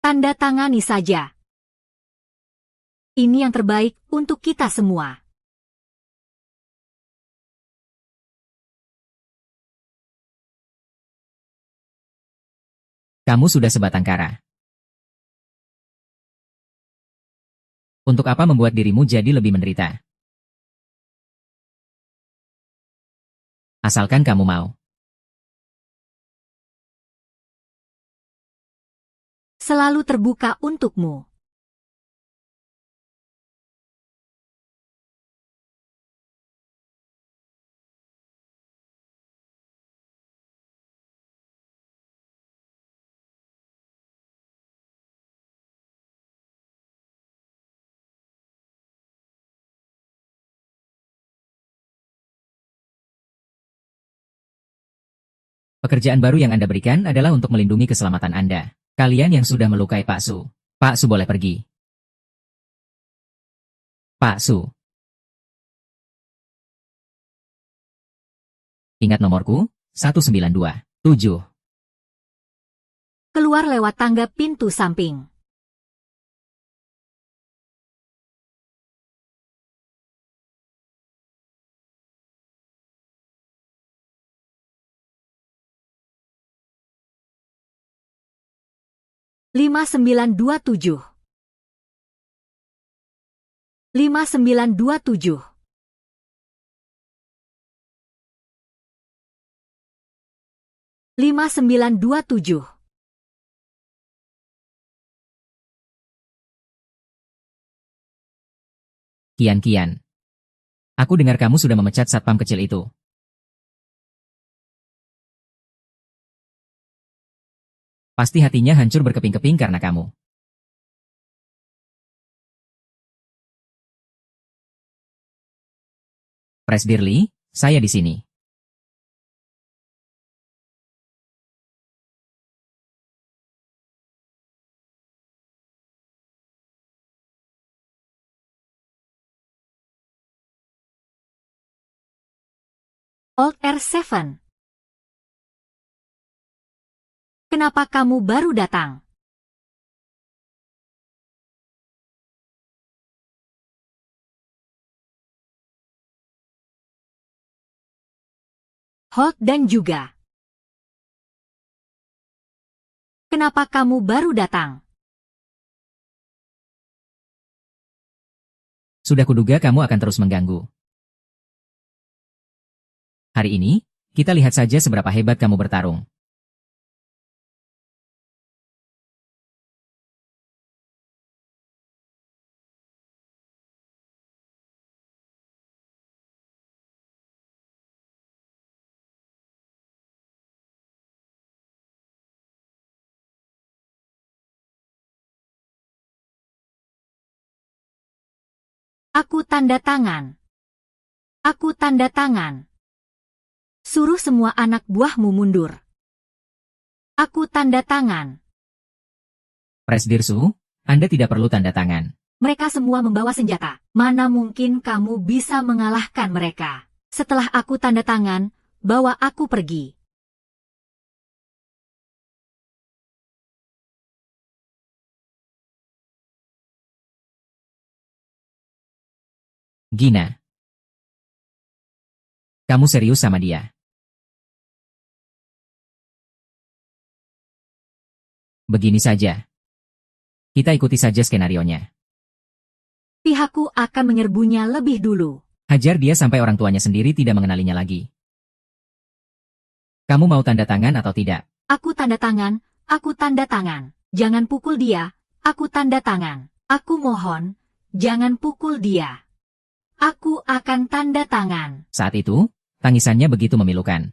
Tanda tangani saja. Ini yang terbaik untuk kita semua. Kamu sudah sebatang kara. Untuk apa membuat dirimu jadi lebih menderita? Asalkan kamu mau. Selalu terbuka untukmu. Pekerjaan baru yang Anda berikan adalah untuk melindungi keselamatan Anda. Kalian yang sudah melukai Pak Su. Pak Su boleh pergi. Pak Su. Ingat nomorku? 1927. Keluar lewat tangga pintu samping. Lima 5927. 5927. Lima 5927. Kian. Aku dengar kamu sudah memecat satpam kecil itu. Pasti hatinya hancur berkeping-keping karena kamu. Presdirly, saya di sini. Old R7. Kenapa kamu baru datang? Holt dan juga. Kenapa kamu baru datang? Sudah kuduga kamu akan terus mengganggu. Hari ini, kita lihat saja seberapa hebat kamu bertarung. Aku tanda tangan. Aku tanda tangan. Suruh semua anak buahmu mundur. Aku tanda tangan. Presdirsu, Anda tidak perlu tanda tangan. Mereka semua membawa senjata. Mana mungkin kamu bisa mengalahkan mereka? Setelah aku tanda tangan, bawa aku pergi. Gina. Kamu serius sama dia? Begini saja. Kita ikuti saja skenarionya. Pihakku akan menyerbunya lebih dulu. Hajar dia sampai orang tuanya sendiri tidak mengenalinya lagi. Kamu mau tanda tangan atau tidak? Aku tanda tangan, aku tanda tangan. Jangan pukul dia, aku tanda tangan. Aku mohon, jangan pukul dia. Aku akan tanda tangan. Saat itu, tangisannya begitu memilukan.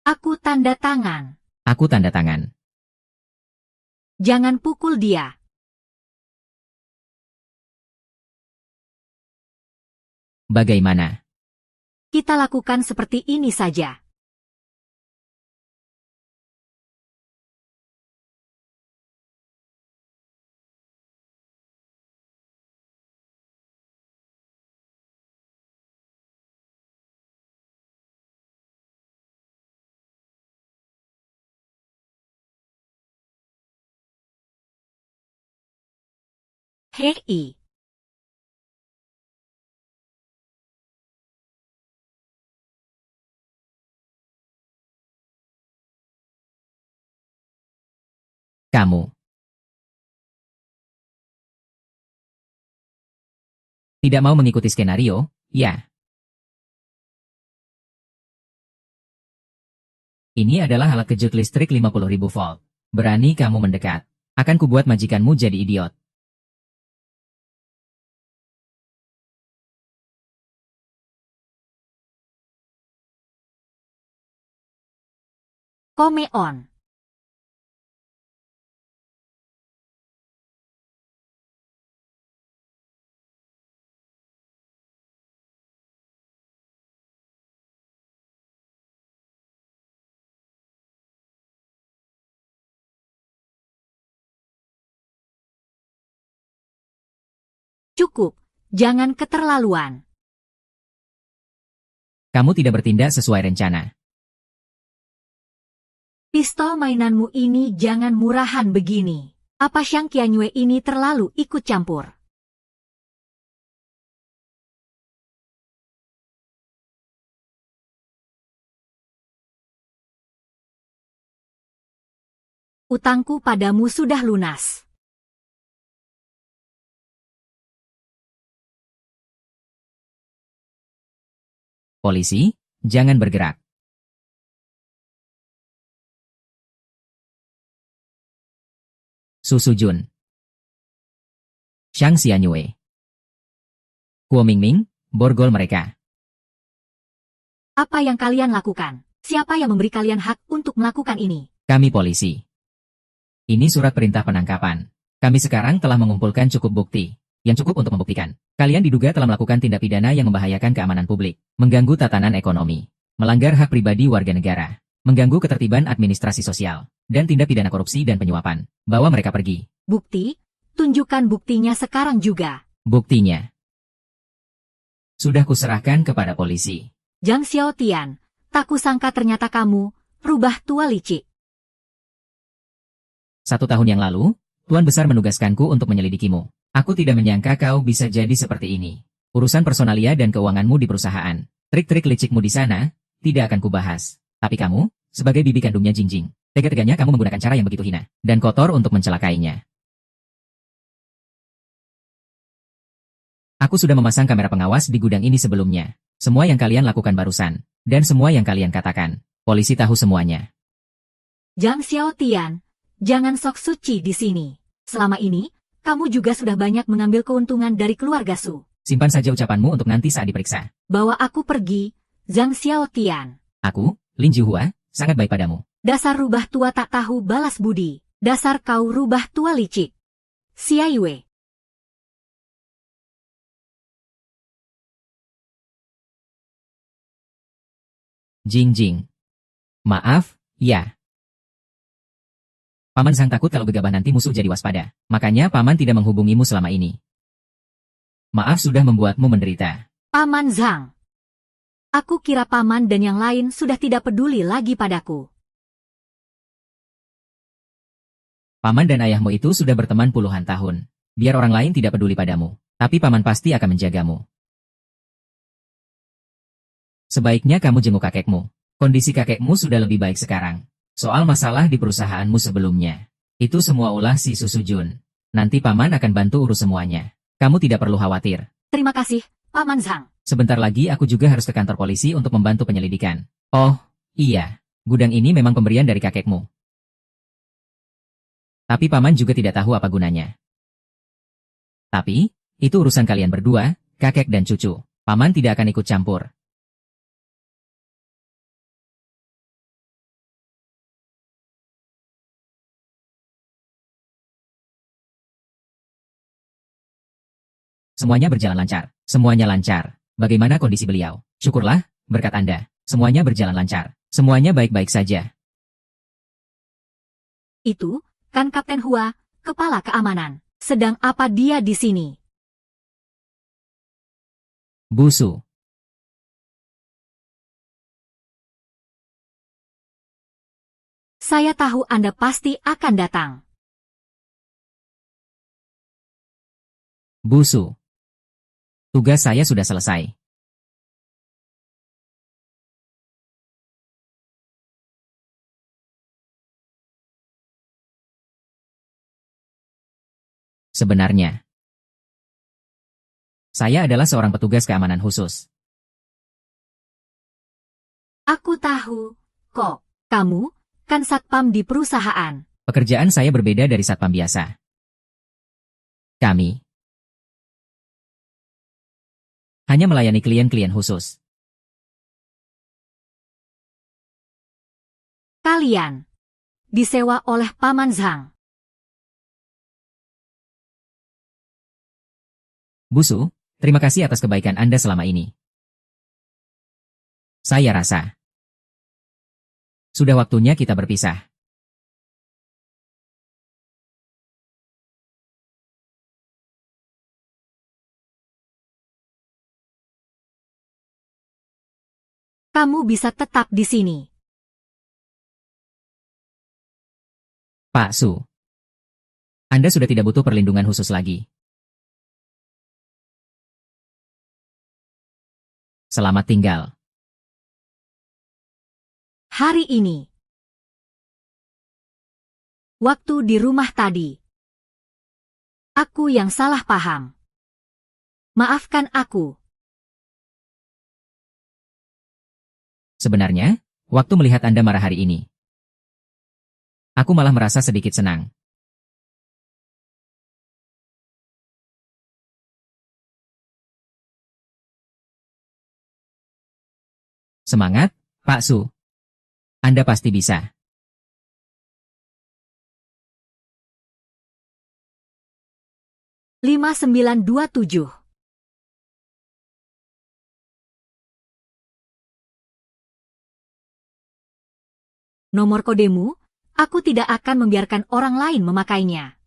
Aku tanda tangan. Aku tanda tangan. Jangan pukul dia. Bagaimana? Kita lakukan seperti ini saja. Hei. Kamu. Tidak mau mengikuti skenario, ya? Ini adalah alat kejut listrik 50.000 volt. Berani kamu mendekat. Akan kubuat majikanmu jadi idiot. Come on. Cukup, jangan keterlaluan. Kamu tidak bertindak sesuai rencana. Pistol mainanmu ini jangan murahan begini. Apa Xiang Qianyue ini terlalu ikut campur? Utangku padamu sudah lunas. Polisi, jangan bergerak. Su Sujun. Xiang Xianyue. Kuo Mingming, borgol mereka. Apa yang kalian lakukan? Siapa yang memberi kalian hak untuk melakukan ini? Kami polisi. Ini surat perintah penangkapan. Kami sekarang telah mengumpulkan cukup bukti yang cukup untuk membuktikan. Kalian diduga telah melakukan tindak pidana yang membahayakan keamanan publik, mengganggu tatanan ekonomi, melanggar hak pribadi warga negara, mengganggu ketertiban administrasi sosial, dan tindak pidana korupsi dan penyuapan. Bawa mereka pergi. Bukti? Tunjukkan buktinya sekarang juga. Buktinya sudah kuserahkan kepada polisi. Zhang Xiaotian, tak kusangka ternyata kamu rubah tua licik. 1 tahun yang lalu, Tuan Besar menugaskanku untuk menyelidikimu. Aku tidak menyangka kau bisa jadi seperti ini. Urusan personalia dan keuanganmu di perusahaan, trik-trik licikmu di sana, tidak akan kubahas. Tapi kamu, sebagai bibi kandungnya Jingjing, tega-teganya kamu menggunakan cara yang begitu hina dan kotor untuk mencelakainya. Aku sudah memasang kamera pengawas di gudang ini sebelumnya. Semua yang kalian lakukan barusan, dan semua yang kalian katakan, polisi tahu semuanya. Zhang Xiaotian, jangan sok suci di sini. Selama ini, kamu juga sudah banyak mengambil keuntungan dari keluarga Su. Simpan saja ucapanmu untuk nanti saat diperiksa. Bawa aku pergi, Zhang Xiaotian. Aku, Lin Juhua, sangat baik padamu. Dasar rubah tua tak tahu balas budi. Dasar kau rubah tua licik. Xia Yue. Jingjing. Maaf, ya. Paman Zhang takut kalau gegabah nanti musuh jadi waspada. Makanya paman tidak menghubungimu selama ini. Maaf sudah membuatmu menderita. Paman Zhang. Aku kira paman dan yang lain sudah tidak peduli lagi padaku. Paman dan ayahmu itu sudah berteman puluhan tahun. Biar orang lain tidak peduli padamu. Tapi paman pasti akan menjagamu. Sebaiknya kamu jenguk kakekmu. Kondisi kakekmu sudah lebih baik sekarang. Soal masalah di perusahaanmu sebelumnya. Itu semua ulah si Susu Jun. Nanti paman akan bantu urus semuanya. Kamu tidak perlu khawatir. Terima kasih, Paman Zhang. Sebentar lagi aku juga harus ke kantor polisi untuk membantu penyelidikan. Oh, iya. Gudang ini memang pemberian dari kakekmu. Tapi paman juga tidak tahu apa gunanya. Tapi, itu urusan kalian berdua, kakek dan cucu. Paman tidak akan ikut campur. Semuanya berjalan lancar. Semuanya lancar. Bagaimana kondisi beliau? Syukurlah, berkat Anda. Semuanya berjalan lancar. Semuanya baik-baik saja. Itu, kan Kapten Hua, kepala keamanan. Sedang apa dia di sini? Busu. Saya tahu Anda pasti akan datang. Busu. Tugas saya sudah selesai. Sebenarnya, saya adalah seorang petugas keamanan khusus. Aku tahu, kok. Kamu, kan satpam di perusahaan. Pekerjaan saya berbeda dari satpam biasa. Kami hanya melayani klien-klien khusus. Kalian disewa oleh Paman Zhang. Busu, terima kasih atas kebaikan Anda selama ini. Saya rasa sudah waktunya kita berpisah. Kamu bisa tetap di sini. Pak Su, Anda sudah tidak butuh perlindungan khusus lagi. Selamat tinggal. Hari ini. Waktu di rumah tadi. Aku yang salah paham. Maafkan aku. Sebenarnya, waktu melihat Anda marah hari ini, aku malah merasa sedikit senang. Semangat, Pak Su. Anda pasti bisa. Lima 5927. Nomor kodemu, aku tidak akan membiarkan orang lain memakainya.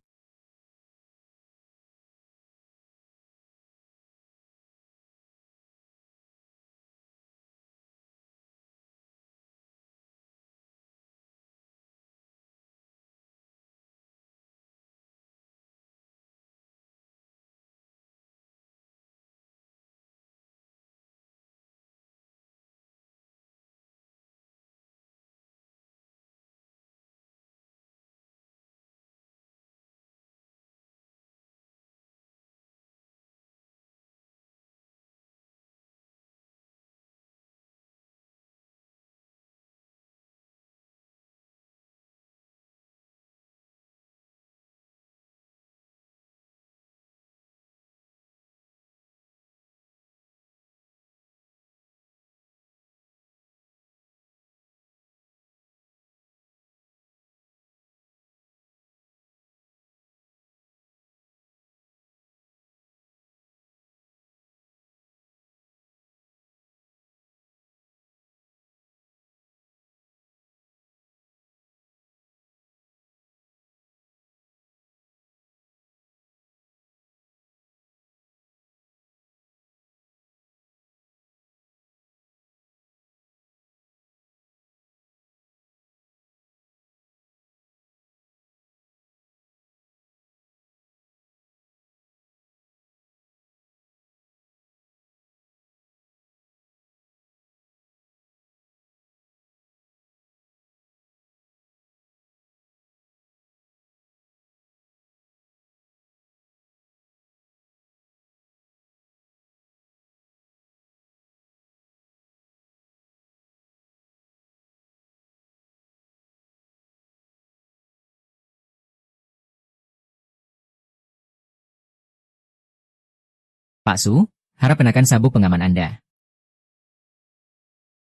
Pak Su, harap kenakan sabuk pengaman Anda.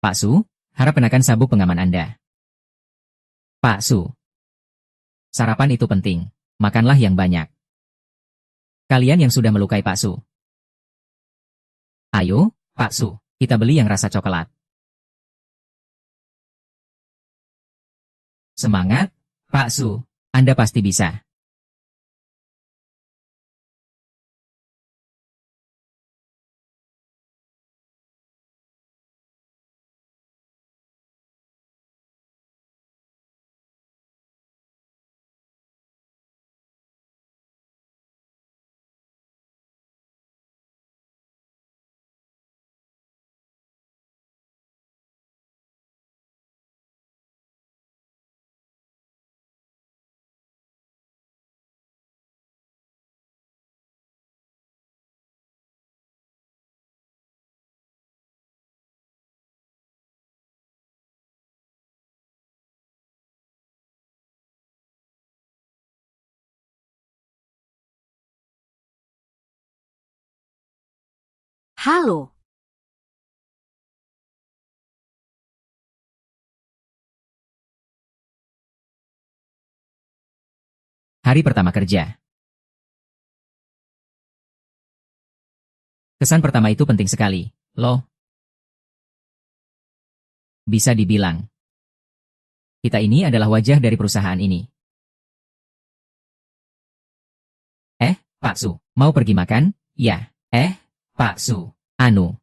Pak Su, harap kenakan sabuk pengaman Anda. Pak Su. Sarapan itu penting. Makanlah yang banyak. Kalian yang sudah melukai Pak Su. Ayo, Pak Su, kita beli yang rasa coklat. Semangat, Pak Su. Anda pasti bisa. Halo. Hari pertama kerja. Kesan pertama itu penting sekali, loh. Bisa dibilang. Kita ini adalah wajah dari perusahaan ini. Pak Su, mau pergi makan? Ya. Pak Su. Anu.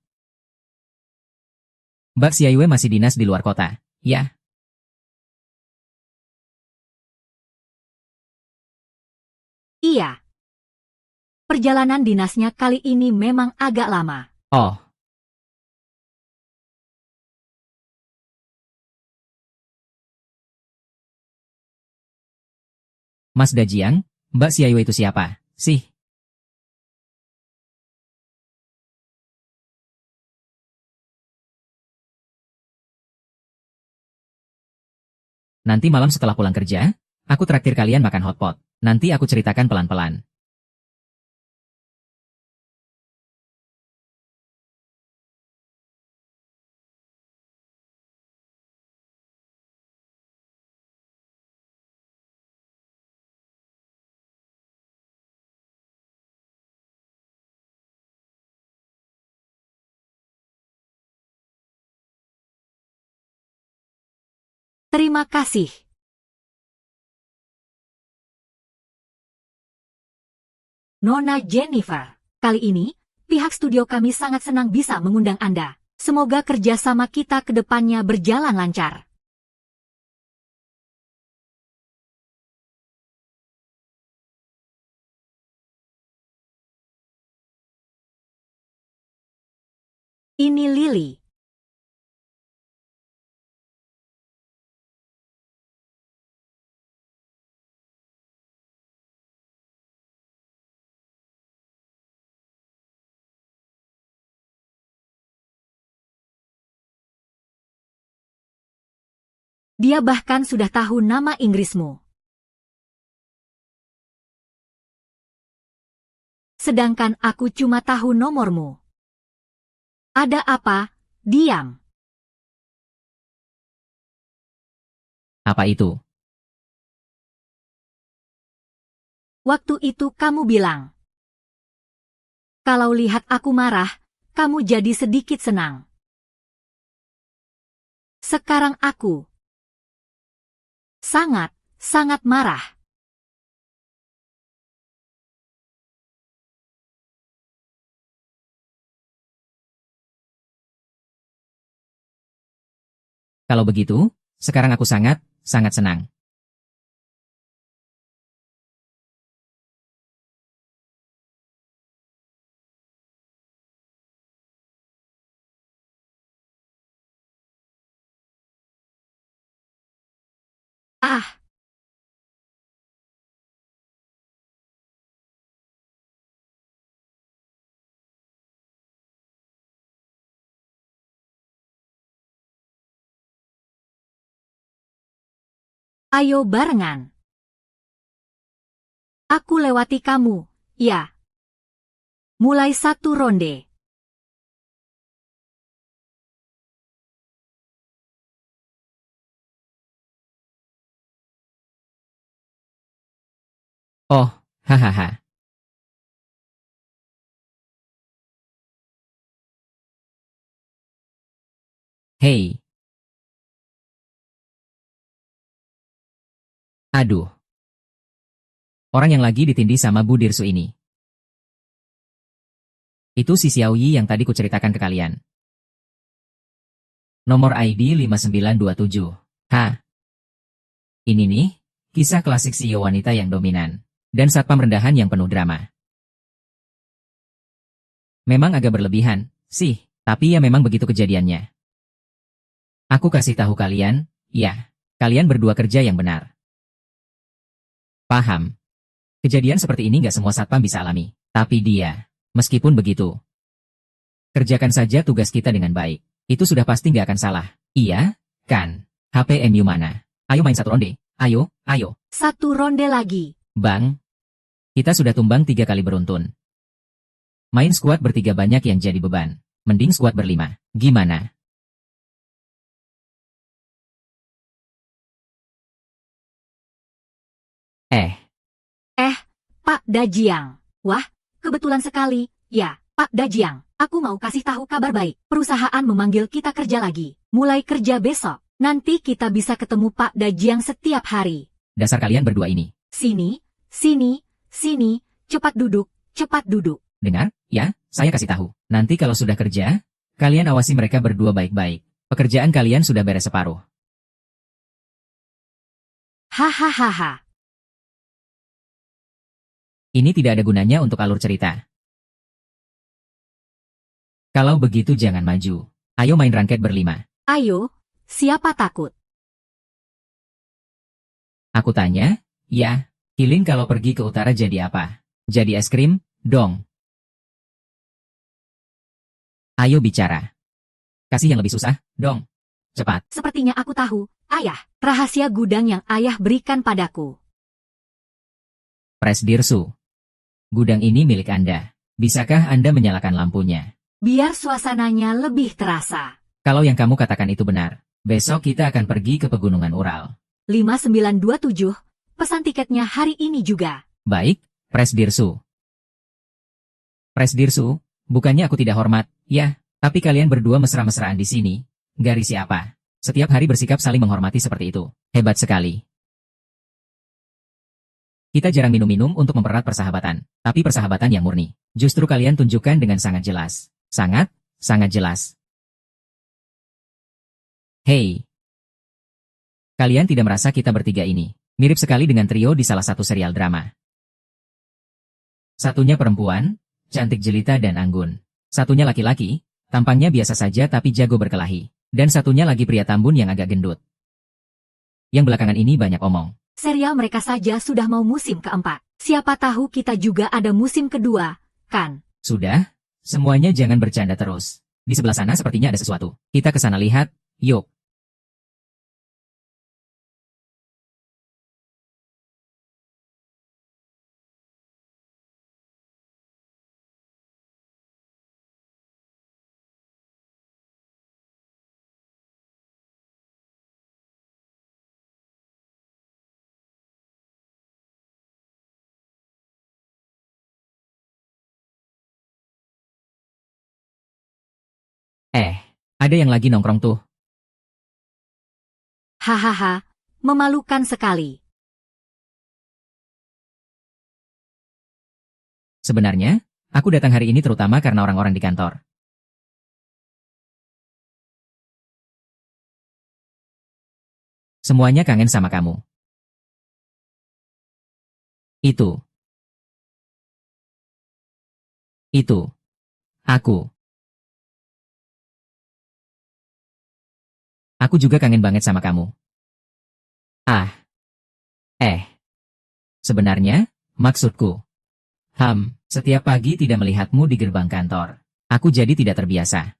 Mbak Xiaiyue masih dinas di luar kota. Ya. Iya. Perjalanan dinasnya kali ini memang agak lama. Oh. Mas Dajiang, Mbak Xiaiyue itu siapa, sih? Nanti malam setelah pulang kerja, aku traktir kalian makan hotpot. Nanti aku ceritakan pelan-pelan. Terima kasih. Nona Jennifer, kali ini, pihak studio kami sangat senang bisa mengundang Anda. Semoga kerjasama kita ke depannya berjalan lancar. Ini Lily. Dia bahkan sudah tahu nama Inggrismu. Sedangkan aku cuma tahu nomormu. Ada apa? Diam. Apa itu? Waktu itu kamu bilang, kalau lihat aku marah, kamu jadi sedikit senang. Sekarang aku sangat, sangat marah. Kalau begitu, sekarang aku sangat, sangat senang. Ah, ayo barengan. Aku lewati kamu, ya. Mulai 1 ronde. Oh, hahaha. Hei. Aduh. Orang yang lagi ditindih sama Bu Dirsu ini. Itu si Xiaoyi yang tadi kuceritakan ke kalian. Nomor ID 5927. Hah? Ini nih, kisah klasik CEO wanita yang dominan. Dan satpam rendahan yang penuh drama. Memang agak berlebihan, sih, tapi ya memang begitu kejadiannya. Aku kasih tahu kalian, ya, kalian berdua kerja yang benar. Paham. Kejadian seperti ini nggak semua satpam bisa alami. Tapi dia, meskipun begitu, kerjakan saja tugas kita dengan baik. Itu sudah pasti nggak akan salah. Iya, kan? HPMU mana? Ayo main 1 ronde. Ayo, ayo. 1 ronde lagi. Bang, kita sudah tumbang 3 kali beruntun. Main squad bertiga banyak yang jadi beban. Mending squad berlima. Gimana? Pak Dajiang. Wah, kebetulan sekali. Ya, Pak Dajiang. Aku mau kasih tahu kabar baik. Perusahaan memanggil kita kerja lagi. Mulai kerja besok. Nanti kita bisa ketemu Pak Dajiang setiap hari. Dasar kalian berdua ini. Sini, sini, sini. Cepat duduk, cepat duduk. Dengar? Ya, saya kasih tahu. Nanti kalau sudah kerja, kalian awasi mereka berdua baik-baik. Pekerjaan kalian sudah beres separuh. Hahaha. Ini tidak ada gunanya untuk alur cerita. Kalau begitu jangan maju. Ayo main rangket berlima. Ayo, siapa takut? Aku tanya, ya, Kilin kalau pergi ke utara jadi apa? Jadi es krim, dong. Ayo bicara. Kasih yang lebih susah, dong. Cepat. Sepertinya aku tahu. Ayah, rahasia gudang yang ayah berikan padaku. Presdirsu. Gudang ini milik Anda. Bisakah Anda menyalakan lampunya? Biar suasananya lebih terasa. Kalau yang kamu katakan itu benar, besok kita akan pergi ke Pegunungan Ural. 5927, pesan tiketnya hari ini juga. Baik, Presdirsu. Presdirsu, bukannya aku tidak hormat, ya, tapi kalian berdua mesra-mesraan di sini. Garis siapa? Setiap hari bersikap saling menghormati seperti itu. Hebat sekali. Kita jarang minum-minum untuk mempererat persahabatan, tapi persahabatan yang murni. Justru kalian tunjukkan dengan sangat jelas. Sangat, sangat jelas. Hei. Kalian tidak merasa kita bertiga ini mirip sekali dengan trio di salah satu serial drama? Satunya perempuan, cantik jelita dan anggun. Satunya laki-laki, tampangnya biasa saja tapi jago berkelahi. Dan satunya lagi pria tambun yang agak gendut. Yang belakangan ini banyak omong. Serial mereka saja sudah mau musim keempat. Siapa tahu kita juga ada musim kedua, kan? Sudah, semuanya jangan bercanda terus. Di sebelah sana sepertinya ada sesuatu. Kita ke sana lihat, yuk. Ada yang lagi nongkrong tuh. Hahaha, memalukan sekali. Sebenarnya, aku datang hari ini terutama karena orang-orang di kantor. Semuanya kangen sama kamu. Itu. Aku. Aku juga kangen banget sama kamu. Ah. Sebenarnya, maksudku. Setiap pagi tidak melihatmu di gerbang kantor. Aku jadi tidak terbiasa.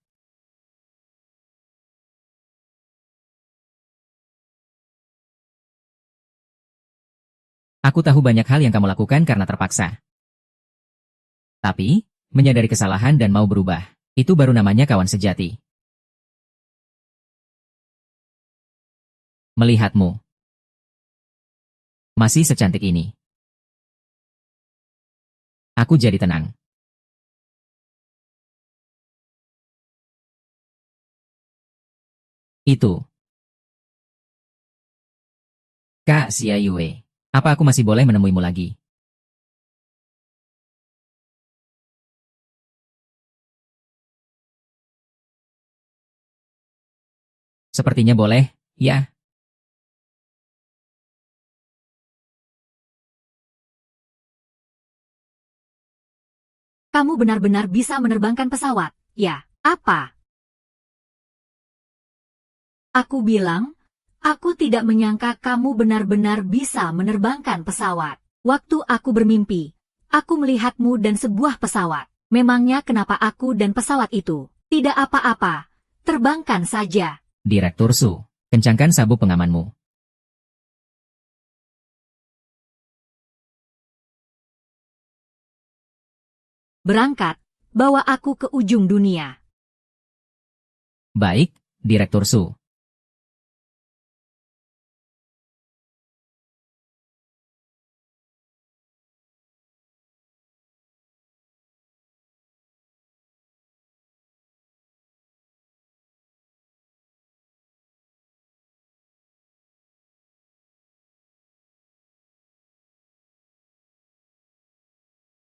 Aku tahu banyak hal yang kamu lakukan karena terpaksa. Tapi, Menyadari kesalahan dan mau berubah. Itu baru namanya kawan sejati. Melihatmu masih secantik ini, aku jadi tenang. Itu. Kak Xia Yue. Apa aku masih boleh menemuimu lagi? Sepertinya boleh, ya. Kamu benar-benar bisa menerbangkan pesawat, ya? Apa? Aku bilang, aku tidak menyangka kamu benar-benar bisa menerbangkan pesawat. Waktu aku bermimpi, aku melihatmu dan sebuah pesawat. Memangnya kenapa aku dan pesawat itu? Tidak apa-apa, terbangkan saja. Direktur Su, kencangkan sabuk pengamanmu. Berangkat, bawa aku ke ujung dunia. Baik, Direktur Su.